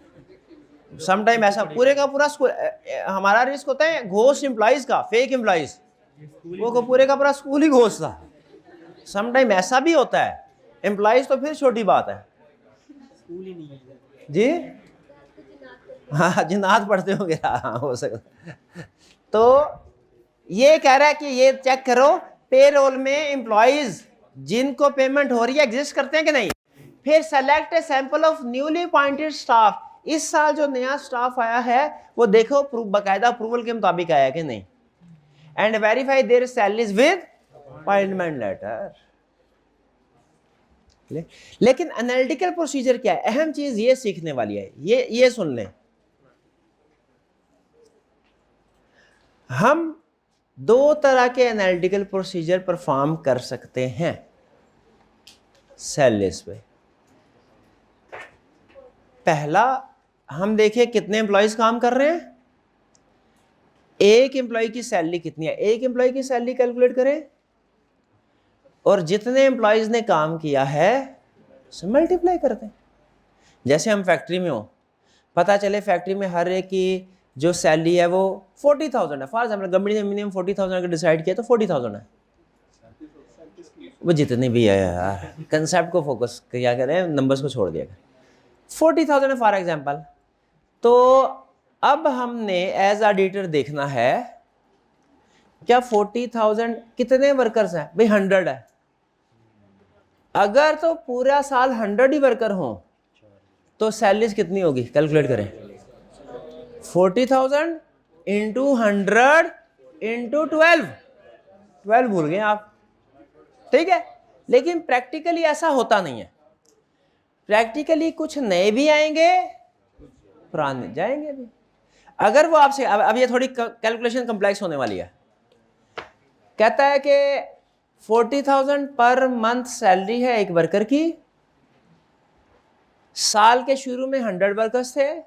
समटाइम ऐसा पूरे का पूरा स्कूल, हमारा रिस्क होता है घोस्ट एम्प्लॉइज का, फेक एम्प्लॉइज, वो को पूरे का पूरा स्कूल ही घोस्ट था। समटाइम ऐसा भी होता है, एम्प्लॉइज तो फिर छोटी बात है जी। हाँ जिन्नात पढ़ते होंगे, हाँ हो सकता। तो ये कह रहा है कि ये चेक करो पेरोल में एम्प्लॉइज जिनको पेमेंट हो रही है एग्जिस्ट करते हैं कि नहीं। फिर select a sample of newly appointed staff, इस साल जो नया स्टाफ आया है वो देखो बाकायदा अप्रूवल के मुताबिक आया कि नहीं। And verify their salaries with appointment letter. लेकिन एनालिटिकल प्रोसीजर क्या है, अहम चीज ये सीखने वाली है, ये सुन लें। हम दो तरह के एनालिटिकल प्रोसीजर परफॉर्म कर सकते हैं सेल लिस्ट पे। पहला हम देखें कितने एम्प्लॉयज काम कर रहे हैं, एक एम्प्लॉय की सैलरी कितनी है, एक एम्प्लॉय की सैलरी कैलकुलेट करें और जितने एम्प्लॉयज ने काम किया है उसे मल्टीप्लाई कर दें। जैसे हम फैक्ट्री में हो, पता चले फैक्ट्री में हर एक की जो सैलरी है वो 40,000 है, फॉर एग्जाम्पल कंपनी ने मिनिमम 40,000 अगर डिसाइड किया तो 40,000 है, वो जितनी भी है यार, कंसेप्ट को फोकस क्या करें, नंबर्स को छोड़ दिया करें। 40,000 है फॉर एग्जाम्पल। तो अब हमने एज ऑडिटर देखना है क्या 40,000 कितने वर्कर्स हैं भाई, 100 है। अगर तो पूरा साल 100 ही वर्कर हों तो सैलरीज कितनी होगी, कैलकुलेट करें। 40,000 इंटू 100 इंटू 12 भूल गए आप, ठीक है। लेकिन प्रैक्टिकली ऐसा होता नहीं है, प्रैक्टिकली कुछ नए भी आएंगे पुराने जाएंगे भी। अगर वो आपसे अब ये थोड़ी कैलकुलेशन कंप्लेक्स होने वाली है, कहता है कि 40,000 पर मंथ सैलरी है एक वर्कर की, साल के शुरू में 100 वर्कर्स थे,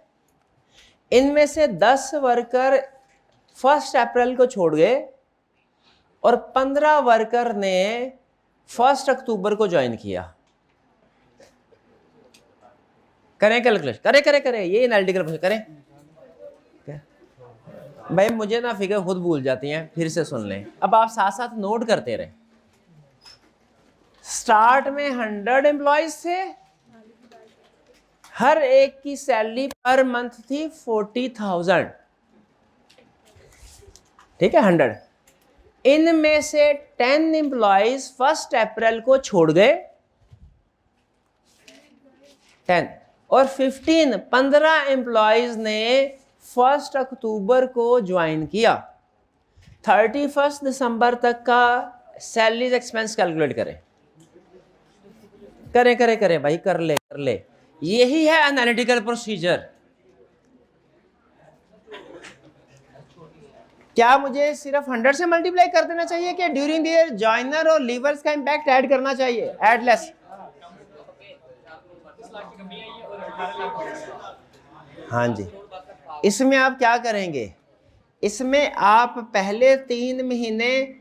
इनमें से 10 वर्कर 1 अप्रैल को छोड़ गए और 15 वर्कर ने 1 अक्टूबर को ज्वाइन किया। करें कैलकुलेशन, करें ये एनालिटिकल प्रोसेस करें। भाई मुझे ना फिगर खुद भूल जाती हैं, फिर से सुन लें, अब आप साथ साथ नोट करते रहें। स्टार्ट में 100 एम्प्लॉयज थे, हर एक की सैलरी पर मंथ थी 40,000, ठीक है 100। इनमें से 10 एम्प्लॉयज 1 अप्रैल को छोड़ गए 10, और 15 एम्प्लॉयज ने 1 अक्टूबर को ज्वाइन किया। 31 दिसंबर तक का सैलरीज एक्सपेंस कैलकुलेट करें भाई, कर ले। यही है एनालिटिकल प्रोसीजर। क्या मुझे सिर्फ 100 से मल्टीप्लाई कर देना चाहिए कि ड्यूरिंग द ईयर जॉइनर और लीवर्स का इंपैक्ट ऐड करना चाहिए, ऐड लेस? हाँ जी, इसमें आप क्या करेंगे, इसमें आप पहले 3 महीने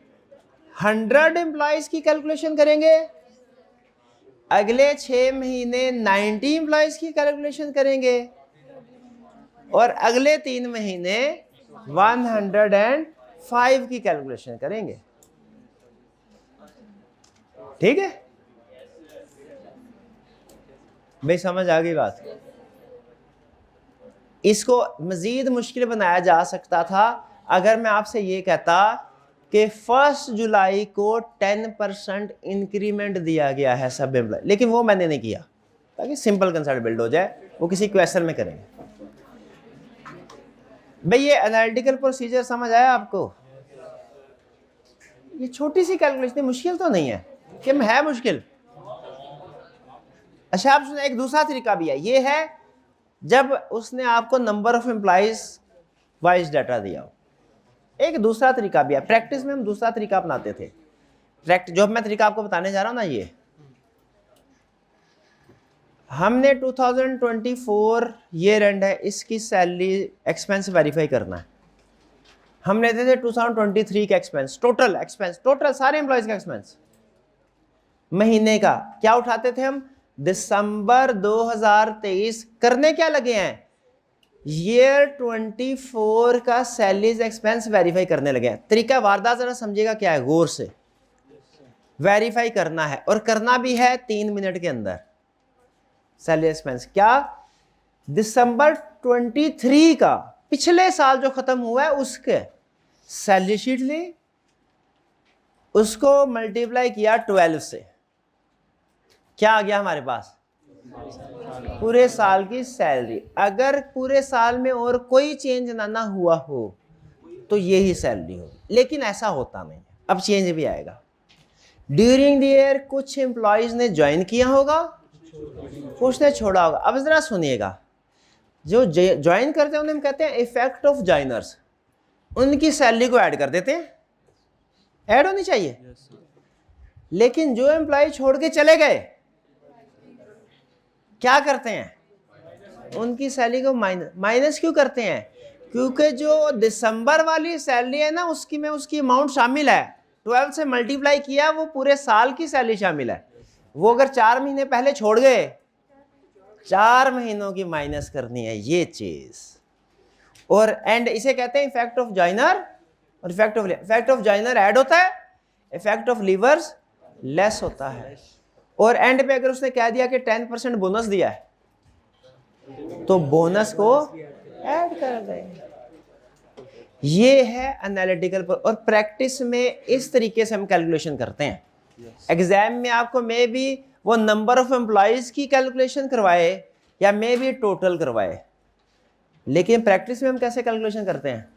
100 एम्प्लॉयज की कैलकुलेशन करेंगे, अगले 6 महीने 90 एम्प्लॉयज की कैलकुलेशन करेंगे और अगले 3 महीने 105 की कैलकुलेशन करेंगे, ठीक है भाई, समझ आ गई बात। इसको मजीद मुश्किल बनाया जा सकता था अगर मैं आपसे ये कहता कि 1 जुलाई को 10% इंक्रीमेंट दिया गया है सब एम्प्लॉय, लेकिन वो मैंने नहीं किया ताकि सिंपल कंसेप्ट बिल्ड हो जाए, वो किसी क्वेश्चन में करेंगे। भाई ये एनालिटिकल प्रोसीजर समझ आया आपको? ये छोटी सी कैलकुलेशन मुश्किल तो नहीं है कि है मुश्किल। अच्छा आप सुने, एक दूसरा तरीका भी है, ये है जब उसने आपको number of employees wise data दिया हो। एक दूसरा तरीका भी है, प्रैक्टिस में हम दूसरा तरीका अपनाते थे। जो मैं तरीका आपको बताने जा रहा हूं ना, ये हमने 2024 ईयर एंड है, इसकी सैलरी एक्सपेंस वेरीफाई करना है। हम लेते थे 2023 का एक्सपेंस, टोटल सारे एम्प्लॉयज का एक्सपेंस महीने का। क्या उठाते थे हम, दिसंबर 2023 करने क्या लगे हैं, ईयर 24 का सैलरीज एक्सपेंस वेरीफाई करने लगे हैं। तरीका वारदात जरा समझिएगा क्या है, गौर से वेरीफाई करना है और करना भी है 3 मिनट के अंदर। सैलरी एक्सपेंस क्या, दिसंबर 23 का पिछले साल जो खत्म हुआ है उसके सैलरी शीट ली, उसको मल्टीप्लाई किया 12 से, क्या आ गया हमारे पास? पूरे साल की सैलरी। अगर पूरे साल में और कोई चेंज ना हुआ हो तो यही सैलरी हो, लेकिन ऐसा होता नहीं, अब चेंज भी आएगा। ड्यूरिंग द ईयर कुछ एम्प्लॉयज ने ज्वाइन किया होगा, कुछ ने छोड़ा होगा। अब जरा सुनिएगा, जो ज्वाइन करते हैं उन्हें हम कहते हैं इफेक्ट ऑफ ज्वाइनर्स, उनकी सैलरी को ऐड कर देते हैं, ऐड होनी चाहिए। लेकिन जो एम्प्लॉय छोड़ के चले गए क्या करते हैं? उनकी सैलरी को माइनस क्यों करते हैं? क्योंकि जो दिसंबर वाली सैलरी है ना, उसकी में उसकी अमाउंट शामिल है, 12 से मल्टीप्लाई किया, वो पूरे साल की सैलरी शामिल है। वो अगर 4 महीने पहले छोड़ गए, 4 महीनों की माइनस करनी है ये चीज। और एंड इसे कहते हैं इफेक्ट ऑफ ज्वाइनर, और इफेक्ट ऑफ ज्वाइनर ऐड होता है, इफेक्ट ऑफ लीवर्स लेस होता है। और एंड पे अगर उसने कह दिया कि 10% बोनस दिया है तो बोनस को ऐड कर देंगे। ये है एनालिटिकल। और प्रैक्टिस में इस तरीके से हम कैलकुलेशन करते हैं। एग्जाम में आपको मे बी वो नंबर ऑफ एम्प्लॉयज की कैलकुलेशन करवाए या मे बी टोटल करवाए, लेकिन प्रैक्टिस में हम कैसे कैलकुलेशन करते हैं?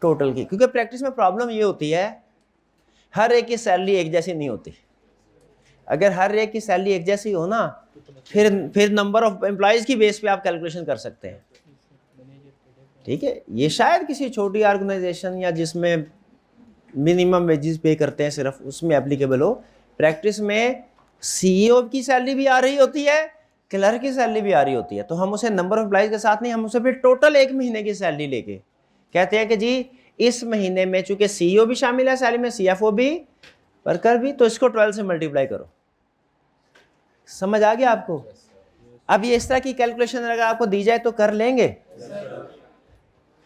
टोटल की। क्योंकि प्रैक्टिस में प्रॉब्लम ये होती है, हर एक की सैलरी एक जैसी नहीं होती। अगर हर एक की सैलरी एक जैसी हो ना, फिर नंबर ऑफ एम्प्लॉयज की बेस पे आप कैलकुलेशन कर सकते हैं। ठीक है, ये शायद किसी छोटी ऑर्गेनाइजेशन या जिसमें मिनिमम वेजेस पे करते हैं सिर्फ उसमें एप्लीकेबल हो। प्रैक्टिस में सीईओ की सैलरी भी आ रही होती है, क्लर्क की सैलरी भी आ रही होती है, तो हम उसे नंबर ऑफ एम्प्लॉयज के साथ नहीं, हम उसे फिर टोटल एक महीने की सैलरी लेके कहते हैं कि जी इस महीने में चूंकि सीईओ भी शामिल है सैलरी में, सीएफओ भी, वर्कर भी, तो इसको 12 से मल्टीप्लाई करो। समझ आ गया आपको? अब ये इस तरह की कैलकुलेशन अगर आपको दी जाए तो कर लेंगे।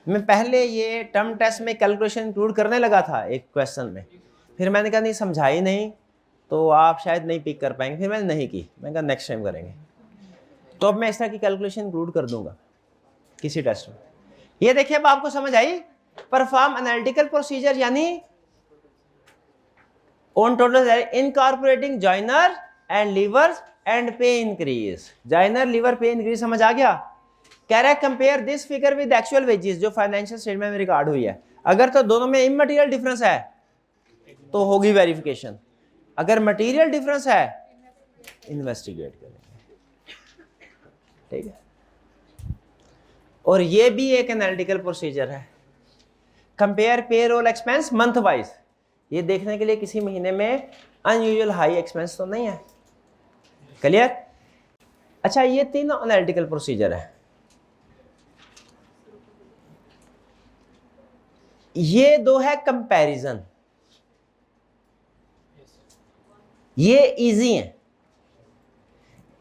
मैं पहले ये टर्म टेस्ट में कैलकुलेशन इंक्लूड करने लगा था एक क्वेश्चन में, फिर मैंने कहा नहीं समझाई नहीं तो आप शायद नहीं पिक कर पाएंगे, फिर मैंने नहीं की। मैंने कहा नेक्स्ट टाइम करेंगे। तो अब मैं इस तरह की कैलकुलेशन इंक्लूड कर दूंगा किसी टेस्ट में। ये देखिए अब आपको समझ आई। परफॉर्म एनालिटिकल प्रोसीजर यानी on total incorporating joiner and leavers and pay increase. Joiner leaver pay increase समझ आ गया? कह रहा है compare this figure with actual wages जो फाइनेंशियल स्टेटमेंट में रिकॉर्ड हुई है। अगर तो दोनों में इमटेरियल डिफरेंस है तो होगी वेरिफिकेशन, अगर मटेरियल डिफरेंस है इन्वेस्टिगेट करेंगे। ठीक है, और ये भी एक एनालिटिकल प्रोसीजर है। Compare payroll expense month wise, ये देखने के लिए किसी महीने में अनयूजुअल हाई एक्सपेंस तो नहीं है। क्लियर? अच्छा, ये तीनों एनालिटिकल प्रोसीजर है। ये दो है कंपैरिजन, ये इजी है।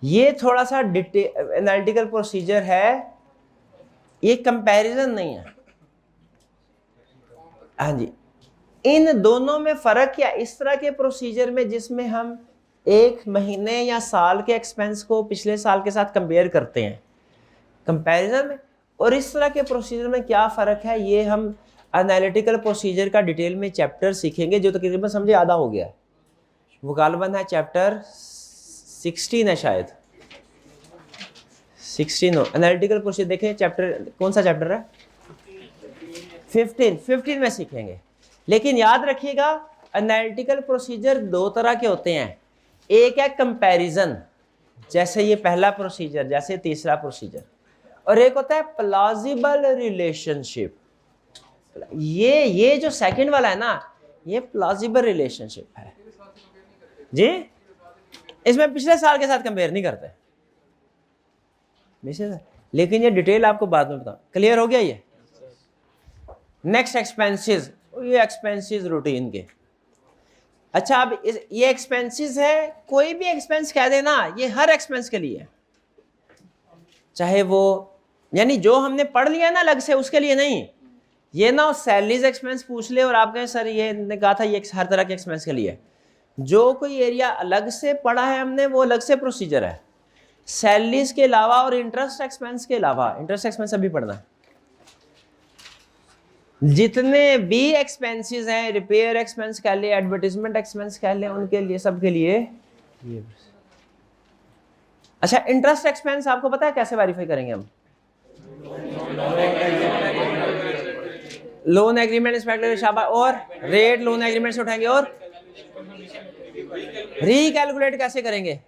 ये थोड़ा सा एनालिटिकल प्रोसीजर है, ये कंपैरिजन नहीं है। हाँ जी, इन दोनों में फर्क क्या? इस तरह के प्रोसीजर में जिसमें हम एक महीने या साल के एक्सपेंस को पिछले साल के साथ कंपेयर करते हैं कंपैरिजन में, और इस तरह के प्रोसीजर में क्या फ़र्क है, ये हम एनालिटिकल प्रोसीजर का डिटेल में चैप्टर सीखेंगे जो तकरीबन समझे आधा हो गया है। वो गालबन है चैप्टर 16 है शायद, 16 हो। एनालिटिकल प्रोसीजर देखें, चैप्टर कौन सा चैप्टर है? 15 में सीखेंगे। लेकिन याद रखिएगा एनालिटिकल प्रोसीजर दो तरह के होते हैं। एक है कंपैरिजन, जैसे ये पहला प्रोसीजर, जैसे तीसरा प्रोसीजर, और एक होता है प्लॉजिबल रिलेशनशिप। ये जो सेकंड वाला है ना, ये प्लॉजिबल रिलेशनशिप है जी। इसमें पिछले साल के साथ कंपेयर नहीं करते, लेकिन ये डिटेल आपको बाद में बताऊं। क्लियर हो गया ये? नेक्स्ट एक्सपेंसेस, ये एक्सपेंसेस रूटीन के। अच्छा, अब ये एक्सपेंसेस है, कोई भी एक्सपेंस कह देना, ये हर एक्सपेंस के लिए, चाहे वो यानी जो हमने पढ़ लिया ना अलग से उसके लिए नहीं। ये ना सैलरीज एक्सपेंस पूछ ले और आप कहें सर ये ने कहा था ये हर तरह के एक्सपेंस के लिए। जो कोई एरिया अलग से पढ़ा है हमने वो अलग से प्रोसीजर है, सैलरीज के अलावा और इंटरेस्ट एक्सपेंस के अलावा, इंटरेस्ट एक्सपेंस अभी पढ़ना है, जितने भी एक्सपेंसेस हैं, रिपेयर एक्सपेंस कह ले, एडवर्टीजमेंट एक्सपेंस कह ले, उनके लिए सब के लिए ये। अच्छा, इंटरेस्ट एक्सपेंस आपको पता है कैसे वेरीफाई करेंगे हम? लोन एग्रीमेंट इंस्पेक्टर शाबा और रेट लोन एग्रीमेंट से उठाएंगे और रिकैलकुलेट कैसे करेंगे?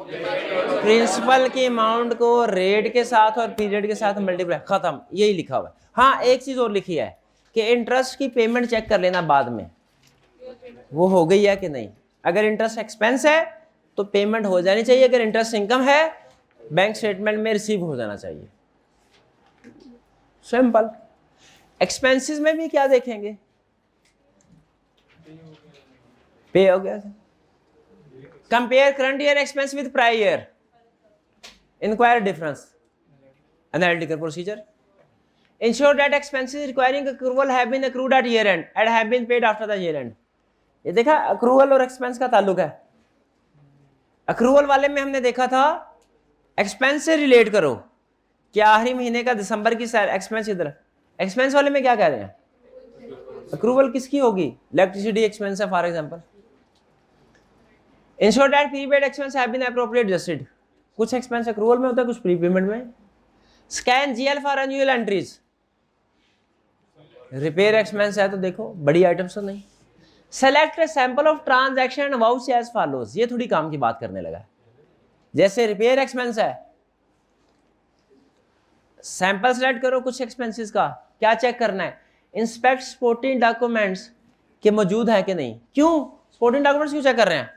प्रिंसिपल की अमाउंट को रेट के साथ और पीरियड के साथ मल्टीप्लाई, खत्म, यही लिखा हुआ है। हाँ, एक चीज और लिखी है कि इंटरेस्ट की पेमेंट चेक कर लेना बाद में, वो हो गई है कि नहीं। अगर इंटरेस्ट एक्सपेंस है तो पेमेंट हो जानी चाहिए, अगर इंटरेस्ट इनकम है बैंक स्टेटमेंट में रिसीव हो जाना चाहिए। सिंपल। एक्सपेंसेस में भी क्या देखेंगे? पे हो गया। Compare current year expense with prior year, inquire difference, analytical procedure. Ensure that expenses requiring accrual have been accrued at year end and have been paid after the year end. ये देखा accrual और expense का ताल्लुक है। accrual वाले में हमने देखा था expense से relate करो, क्या आखिरी महीने का दिसंबर की expense इधर। expense वाले में क्या कह रहे हैं? accrual किसकी होगी? electricity expense है for example. Ensure that prepaid expense have been appropriately adjusted. कुछ expense accrual में होता है, कुछ prepayment में। Scan GL for annual entries. Repair expense है तो देखो बड़ी आइटम्स तो नहीं। Select sample of transaction vouch as follows, ये थोड़ी काम की बात करने लगा। जैसे रिपेयर एक्सपेंस है, सैंपल सेलेक्ट करो कुछ एक्सपेंसेस का, क्या चेक करना है? इंस्पेक्ट सपोर्टिंग डॉक्यूमेंट्स के मौजूद है कि नहीं। क्यों सपोर्टिंग डॉक्यूमेंट्स क्यों चेक कर रहे हैं?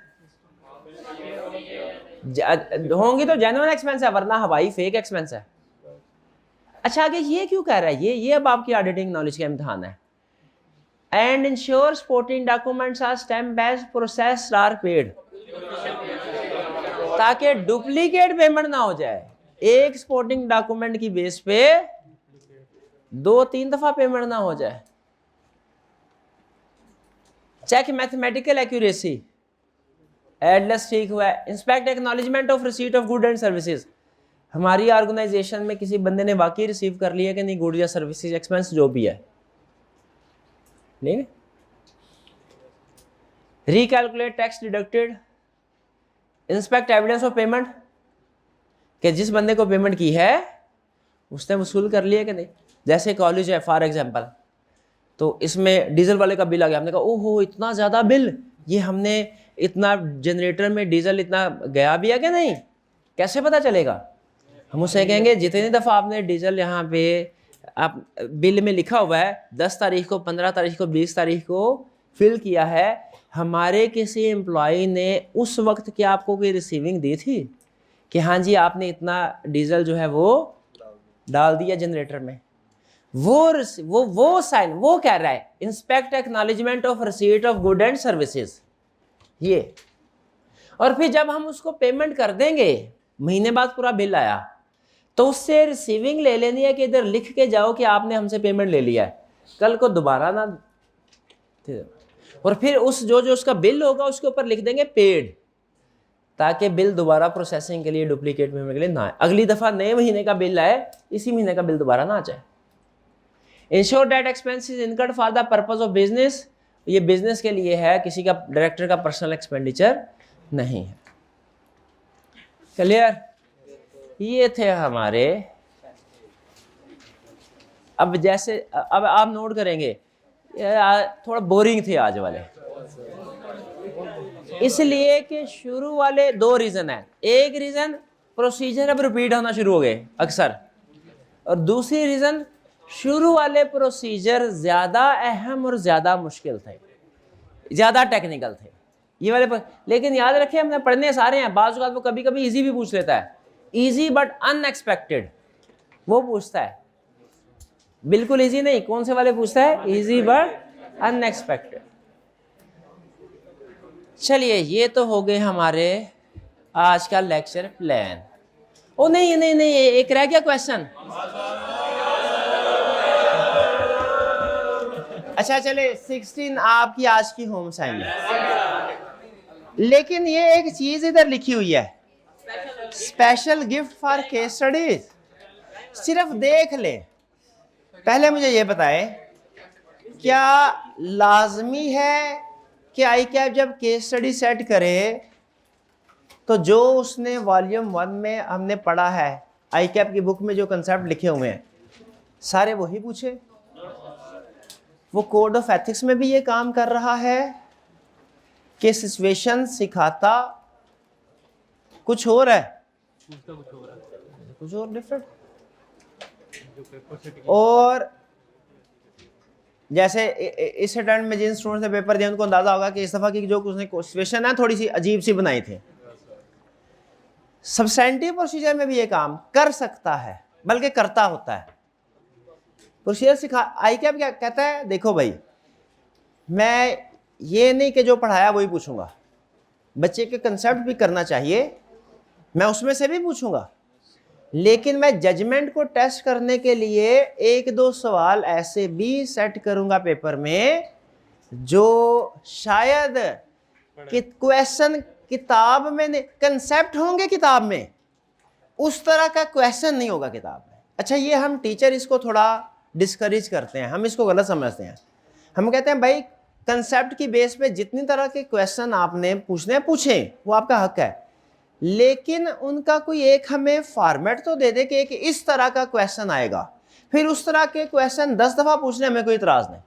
होंगी तो जेन्युइन एक्सपेंस है, वरना हवाई फेक एक्सपेंस है। अच्छा, आगे ये क्यों कह रहा है? ये अब आपकी ऑडिटिंग नॉलेज का इम्तिहान है। And ensure supporting documents are stamped as processed or paid, ताकि डुप्लीकेट पेमेंट ना हो जाए। एक सपोर्टिंग डॉक्यूमेंट की बेस पे 2-3 दफा पेमेंट ना हो जाए। चेक मैथमेटिकल एक्यूरेसी, एडलेस ठीक हुआ है। Inspect acknowledgement of receipt of good and services, हमारी ऑर्गेनाइजेशन में किसी बंदे ने वाकई रिसीव कर लिया कि नहीं गुड या सर्विसेज एक्सपेंस जो भी है, नहीं। Recalculate tax deducted. Inspect evidence of payment, कि जिस बंदे को पेमेंट की है उसने वसूल कर लिया कि नहीं। जैसे कॉलेज है फॉर एग्जांपल, तो इसमें डीजल वाले का बिल आ गया, हमने कहा ओहो इतना ज़्यादा बिल, ये हमने इतना जनरेटर में डीजल इतना गया भी है कि नहीं, कैसे पता चलेगा? हम उससे कहेंगे जितनी दफ़ा आपने डीजल यहाँ पे आप बिल में लिखा हुआ है 10 तारीख को, 15 तारीख को, 20 तारीख को फिल किया है, हमारे किसी एम्प्लॉय ने उस वक्त क्या आपको कोई रिसीविंग दी थी कि हाँ जी आपने इतना डीजल जो है वो डाल दिया जनरेटर में? वो साइन वो कह रहा है inspect acknowledgement of receipt of good and services, ये। और फिर जब हम उसको पेमेंट कर देंगे, महीने बाद पूरा बिल आया, तो उससे रिसीविंग ले लेनी है कि इधर लिख के जाओ कि आपने हमसे पेमेंट ले लिया है, कल को दोबारा ना। और फिर उस जो उसका बिल होगा उसके ऊपर लिख देंगे पेड, ताकि बिल दोबारा प्रोसेसिंग के लिए, डुप्लीकेट पेमेंट के लिए ना आए। अगली दफ़ा नए महीने का बिल आए, इसी महीने का बिल दोबारा ना आ जाए। Ensure that expenses incurred for the purpose of business, ये बिजनेस के लिए है, किसी का डायरेक्टर का पर्सनल एक्सपेंडिचर नहीं है। क्लियर? ये थे हमारे। अब जैसे अब आप नोट करेंगे थोड़ा बोरिंग थे आज वाले, इसलिए कि शुरू वाले 2 रीजन है। एक रीजन प्रोसीजर अब रिपीट होना शुरू हो गए अक्सर, और दूसरी रीजन शुरू वाले प्रोसीजर ज्यादा अहम और ज्यादा मुश्किल थे, ज्यादा टेक्निकल थे ये वाले लेकिन याद रखें हमने पढ़ने सारे हैं, बाज़ औक़ात वो कभी कभी इजी भी पूछ लेता है, इजी बट अनएक्सपेक्टेड वो पूछता है, बिल्कुल इजी नहीं। कौन से वाले पूछता है? Easy but unexpected. चलिए ये तो हो गए हमारे आज का लेक्चर प्लान। ओ नहीं नहीं नहीं, एक रह गया क्वेश्चन। अच्छा चले 16 आपकी आज की होम असाइनमेंट, लेकिन ये एक चीज इधर लिखी हुई है, special gift for case studies, सिर्फ देख ले। पहले मुझे ये बताएं, क्या लाजमी है कि आई कैप जब केस स्टडी सेट करे तो जो उसने वॉल्यूम 1 में हमने पढ़ा है, आई कैप की बुक में जो कंसेप्ट लिखे हुए हैं सारे वही पूछे? वो कोड ऑफ एथिक्स में भी ये काम कर रहा है कि सिचुएशन सिखाता कुछ और है, कुछ और डिफरेंट। और जैसे इस अटेम्प्ट में जिन स्टूडेंट्स ने पेपर दिया उनको अंदाजा होगा कि इस दफा की जो उसने सिचुएशन है थोड़ी सी अजीब सी बनाई थी। सब्सटेंटिव प्रोसीजर में भी ये काम कर सकता है, बल्कि करता होता है। प्रोसीजर सिखा आई कैप क्या कहता है, देखो भाई मैं ये नहीं कि जो पढ़ाया वही पूछूंगा, बच्चे के कंसेप्ट भी करना चाहिए, मैं उसमें से भी पूछूंगा, लेकिन मैं जजमेंट को टेस्ट करने के लिए एक दो सवाल ऐसे भी सेट करूंगा पेपर में जो शायद कि क्वेश्चन किताब में नहीं, कंसेप्ट होंगे किताब में, उस तरह का क्वेश्चन नहीं होगा किताब में। अच्छा, ये हम टीचर इसको थोड़ा डिस्करेज करते हैं, हम इसको गलत समझते हैं। हम कहते हैं भाई कंसेप्ट की बेस पे जितनी तरह के क्वेश्चन आपने पूछने हैं पूछें, वो आपका हक है, लेकिन उनका कोई एक हमें फॉर्मेट तो दे दे कि एक इस तरह का क्वेश्चन आएगा, फिर उस तरह के क्वेश्चन 10 दफा पूछने में कोई इतराज नहीं।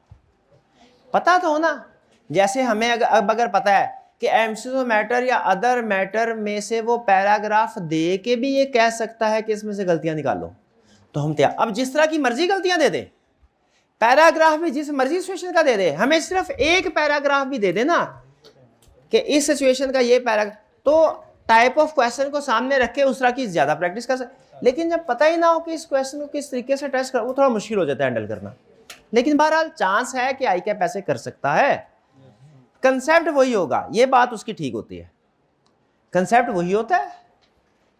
पता तो हो ना, जैसे हमें अगर पता है कि एमसीक्यू मैटर या अदर मैटर में से वो पैराग्राफ दे के भी ये कह सकता है कि इसमें से गलतियां निकालो, तो हम तैयार। अब जिस तरह की मर्जी गलतियां दे दे, पैराग्राफ भी जिस मर्जी सिचुएशन का दे दे, हमें सिर्फ एक पैराग्राफ भी दे दे ना कि इस सिचुएशन का ये पैराग्राफ, तो टाइप ऑफ क्वेश्चन को सामने रख के उस तरह की ज्यादा प्रैक्टिस कर सकते। लेकिन जब पता ही ना हो कि इस क्वेश्चन को किस तरीके से टेस्ट कर, वो थोड़ा मुश्किल हो जाता है हैंडल करना। लेकिन बहरहाल चांस है कि आई कैप ऐसे कर सकता है, कंसेप्ट वही होगा, ये बात उसकी ठीक होती है, कंसेप्ट वही होता है।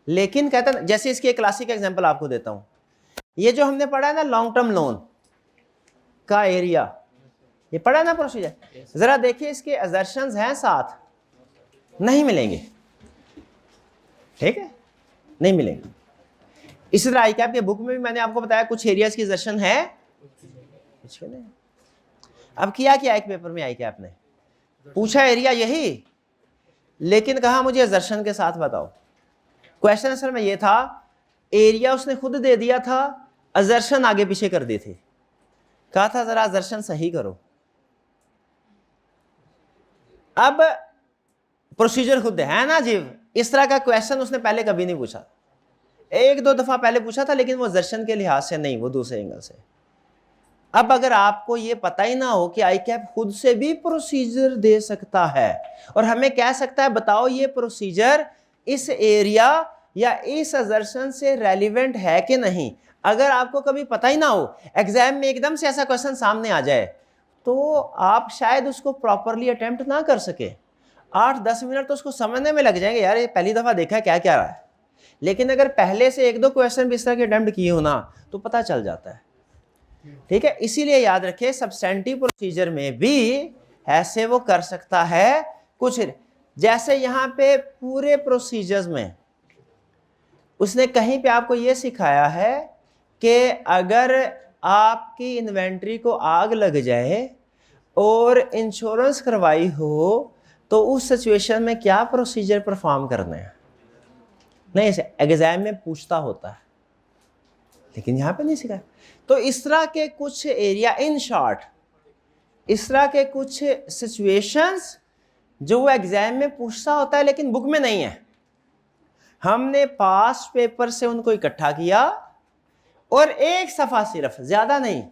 लेकिन कहता है, जैसे इसकी एक क्लासिक एग्जांपल आपको देता हूं, ये जो हमने पढ़ा है ना लॉन्ग टर्म लोन का एरिया, ये पढ़ा है ना प्रोसीजर, जरा देखिए इसके असर्शंस हैं साथ, नहीं मिलेंगे, ठीक है, नहीं मिलेंगे। इसी तरह आई कैप के बुक में भी मैंने आपको बताया कुछ एरियाज की असर्शन है, कुछ नहीं। अब किया क्या एक पेपर में आई कैप ने, पूछा एरिया यही, लेकिन कहा मुझे असर्शन के साथ बताओ। क्वेश्चन असल में ये था, एरिया उसने खुद दे दिया था, असर्शन आगे पीछे कर दी थी, कहा था जरा असर्शन सही करो। अब प्रोसीजर खुद है ना जी, इस तरह का क्वेश्चन उसने पहले कभी नहीं पूछा, एक दो दफा पहले पूछा था, लेकिन वो असर्शन के लिहाज से नहीं, वो दूसरे एंगल से। अब अगर आपको ये पता ही ना हो कि आई कैप खुद से भी प्रोसीजर दे सकता है और हमें कह सकता है बताओ ये प्रोसीजर इस एरिया या इस असर्शन से रेलिवेंट है कि नहीं, अगर आपको कभी पता ही ना हो, एग्जाम में एकदम से ऐसा क्वेश्चन सामने आ जाए, तो आप शायद उसको प्रॉपरली अटेम्प्ट ना कर सके। 8-10 मिनट तो उसको समझने में लग जाएंगे, यार ये पहली दफा देखा है क्या क्या रहा है। लेकिन अगर पहले से एक दो क्वेश्चन भी इस तरह के अटेम्प्ट किए हो ना, तो पता चल जाता है, ठीक है। इसीलिए याद रखिए सब्सटेंटिव प्रोसीजर में भी ऐसे वो कर सकता है कुछ, जैसे यहाँ पे पूरे प्रोसीजर्स में उसने कहीं पे आपको ये सिखाया है कि अगर आपकी इन्वेंट्री को आग लग जाए और इंश्योरेंस करवाई हो तो उस सिचुएशन में क्या प्रोसीजर परफॉर्म करना है, नहीं इसे एग्जाम में पूछता होता है, लेकिन यहाँ पे नहीं सिखाया। तो इस तरह के कुछ एरिया, इन शॉर्ट इस तरह के कुछ सिचुएशंस जो वो एग्जाम में पूछता होता है लेकिन बुक में नहीं है, हमने पास्ट पेपर से उनको इकट्ठा किया और एक सफ़ा, सिर्फ ज़्यादा नहीं,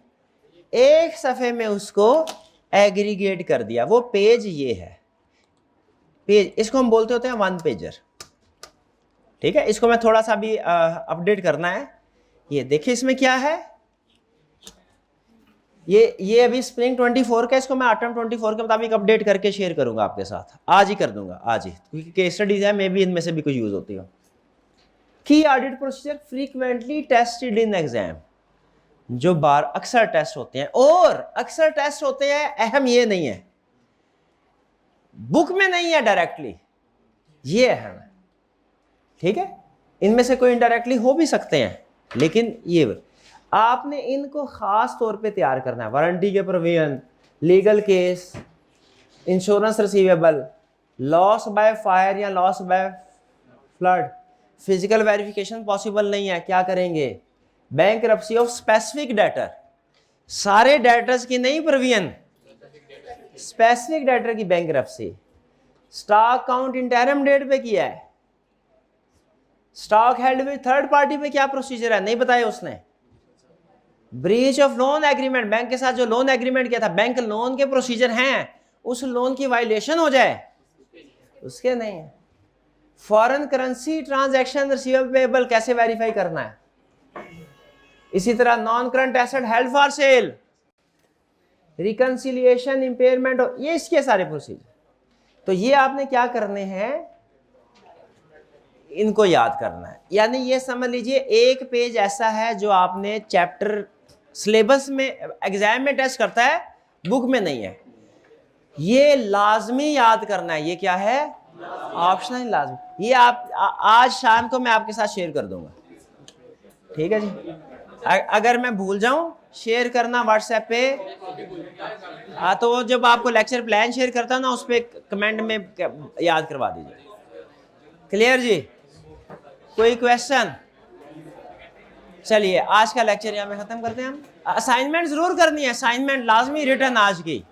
एक सफ़े में उसको एग्रीगेट कर दिया। वो पेज ये है, पेज इसको हम बोलते होते हैं 1 पेजर, ठीक है। इसको मैं थोड़ा सा भी अपडेट करना है। ये देखिए इसमें क्या है, ये अभी स्प्रिंग 24 का, इसको मैं ऑटम 24 के मुताबिक अपडेट करके शेयर करूंगा आपके साथ, आज ही कर दूंगा, आज ही, क्योंकि केस स्टडीज है, मे भी इनमें से भी कुछ यूज होती हो। की audit procedure frequently tested in exam, जो बार अक्सर टेस्ट होते हैं, और अक्सर टेस्ट होते हैं, अहम ये नहीं है, बुक में नहीं है डायरेक्टली, ये अहम है, ठीक है। इनमें से कोई इनडायरेक्टली हो भी सकते हैं, लेकिन ये आपने इनको ख़ास तौर पे तैयार करना है। वारंटी के provision, legal case, insurance receivable, loss by fire या loss by flood, physical verification possible नहीं है, क्या करेंगे? बैंकरप्सी ऑफ स्पेसिफिक डेटर, सारे डेटर्स की नहीं प्रोविजन, स्पेसिफिक डेटर की bankruptcy. Stock count interim date पे किया है, stock held with third party पे क्या प्रोसीजर है, नहीं बताया उसने। Breach of loan agreement, bank के साथ जो लोन एग्रीमेंट किया था, बैंक लोन के प्रोसीजर हैं, उस लोन की वायलेशन हो जाए उसके नहीं है। फॉरेन करेंसी ट्रांजैक्शन रिसीवेबल कैसे वेरीफाई करना है। इसी तरह non current asset held for sale, reconciliation, impairment, ये इसके सारे प्रोसीजर। तो ये आपने क्या करने हैं, इनको याद करना है। यानी ये समझ लीजिए एक पेज ऐसा है जो आपने चैप्टर सिलेबस में एग्जाम में टेस्ट करता है, बुक में नहीं है, ये लाजमी याद करना है। ये क्या है, ऑप्शनल लाजमी। ये आप आज शाम को मैं आपके साथ शेयर कर दूंगा, ठीक है जी। अगर मैं भूल जाऊं शेयर करना व्हाट्सएप पे, हाँ, तो जब आपको लेक्चर प्लान शेयर करता ना उस पर कमेंट में याद करवा दीजिए। क्लियर जी, कोई क्वेश्चन? चलिए आज का लेक्चर यहाँ पे खत्म करते हैं हम। असाइनमेंट जरूर करनी है, असाइनमेंट लाजमी रिटर्न आज की।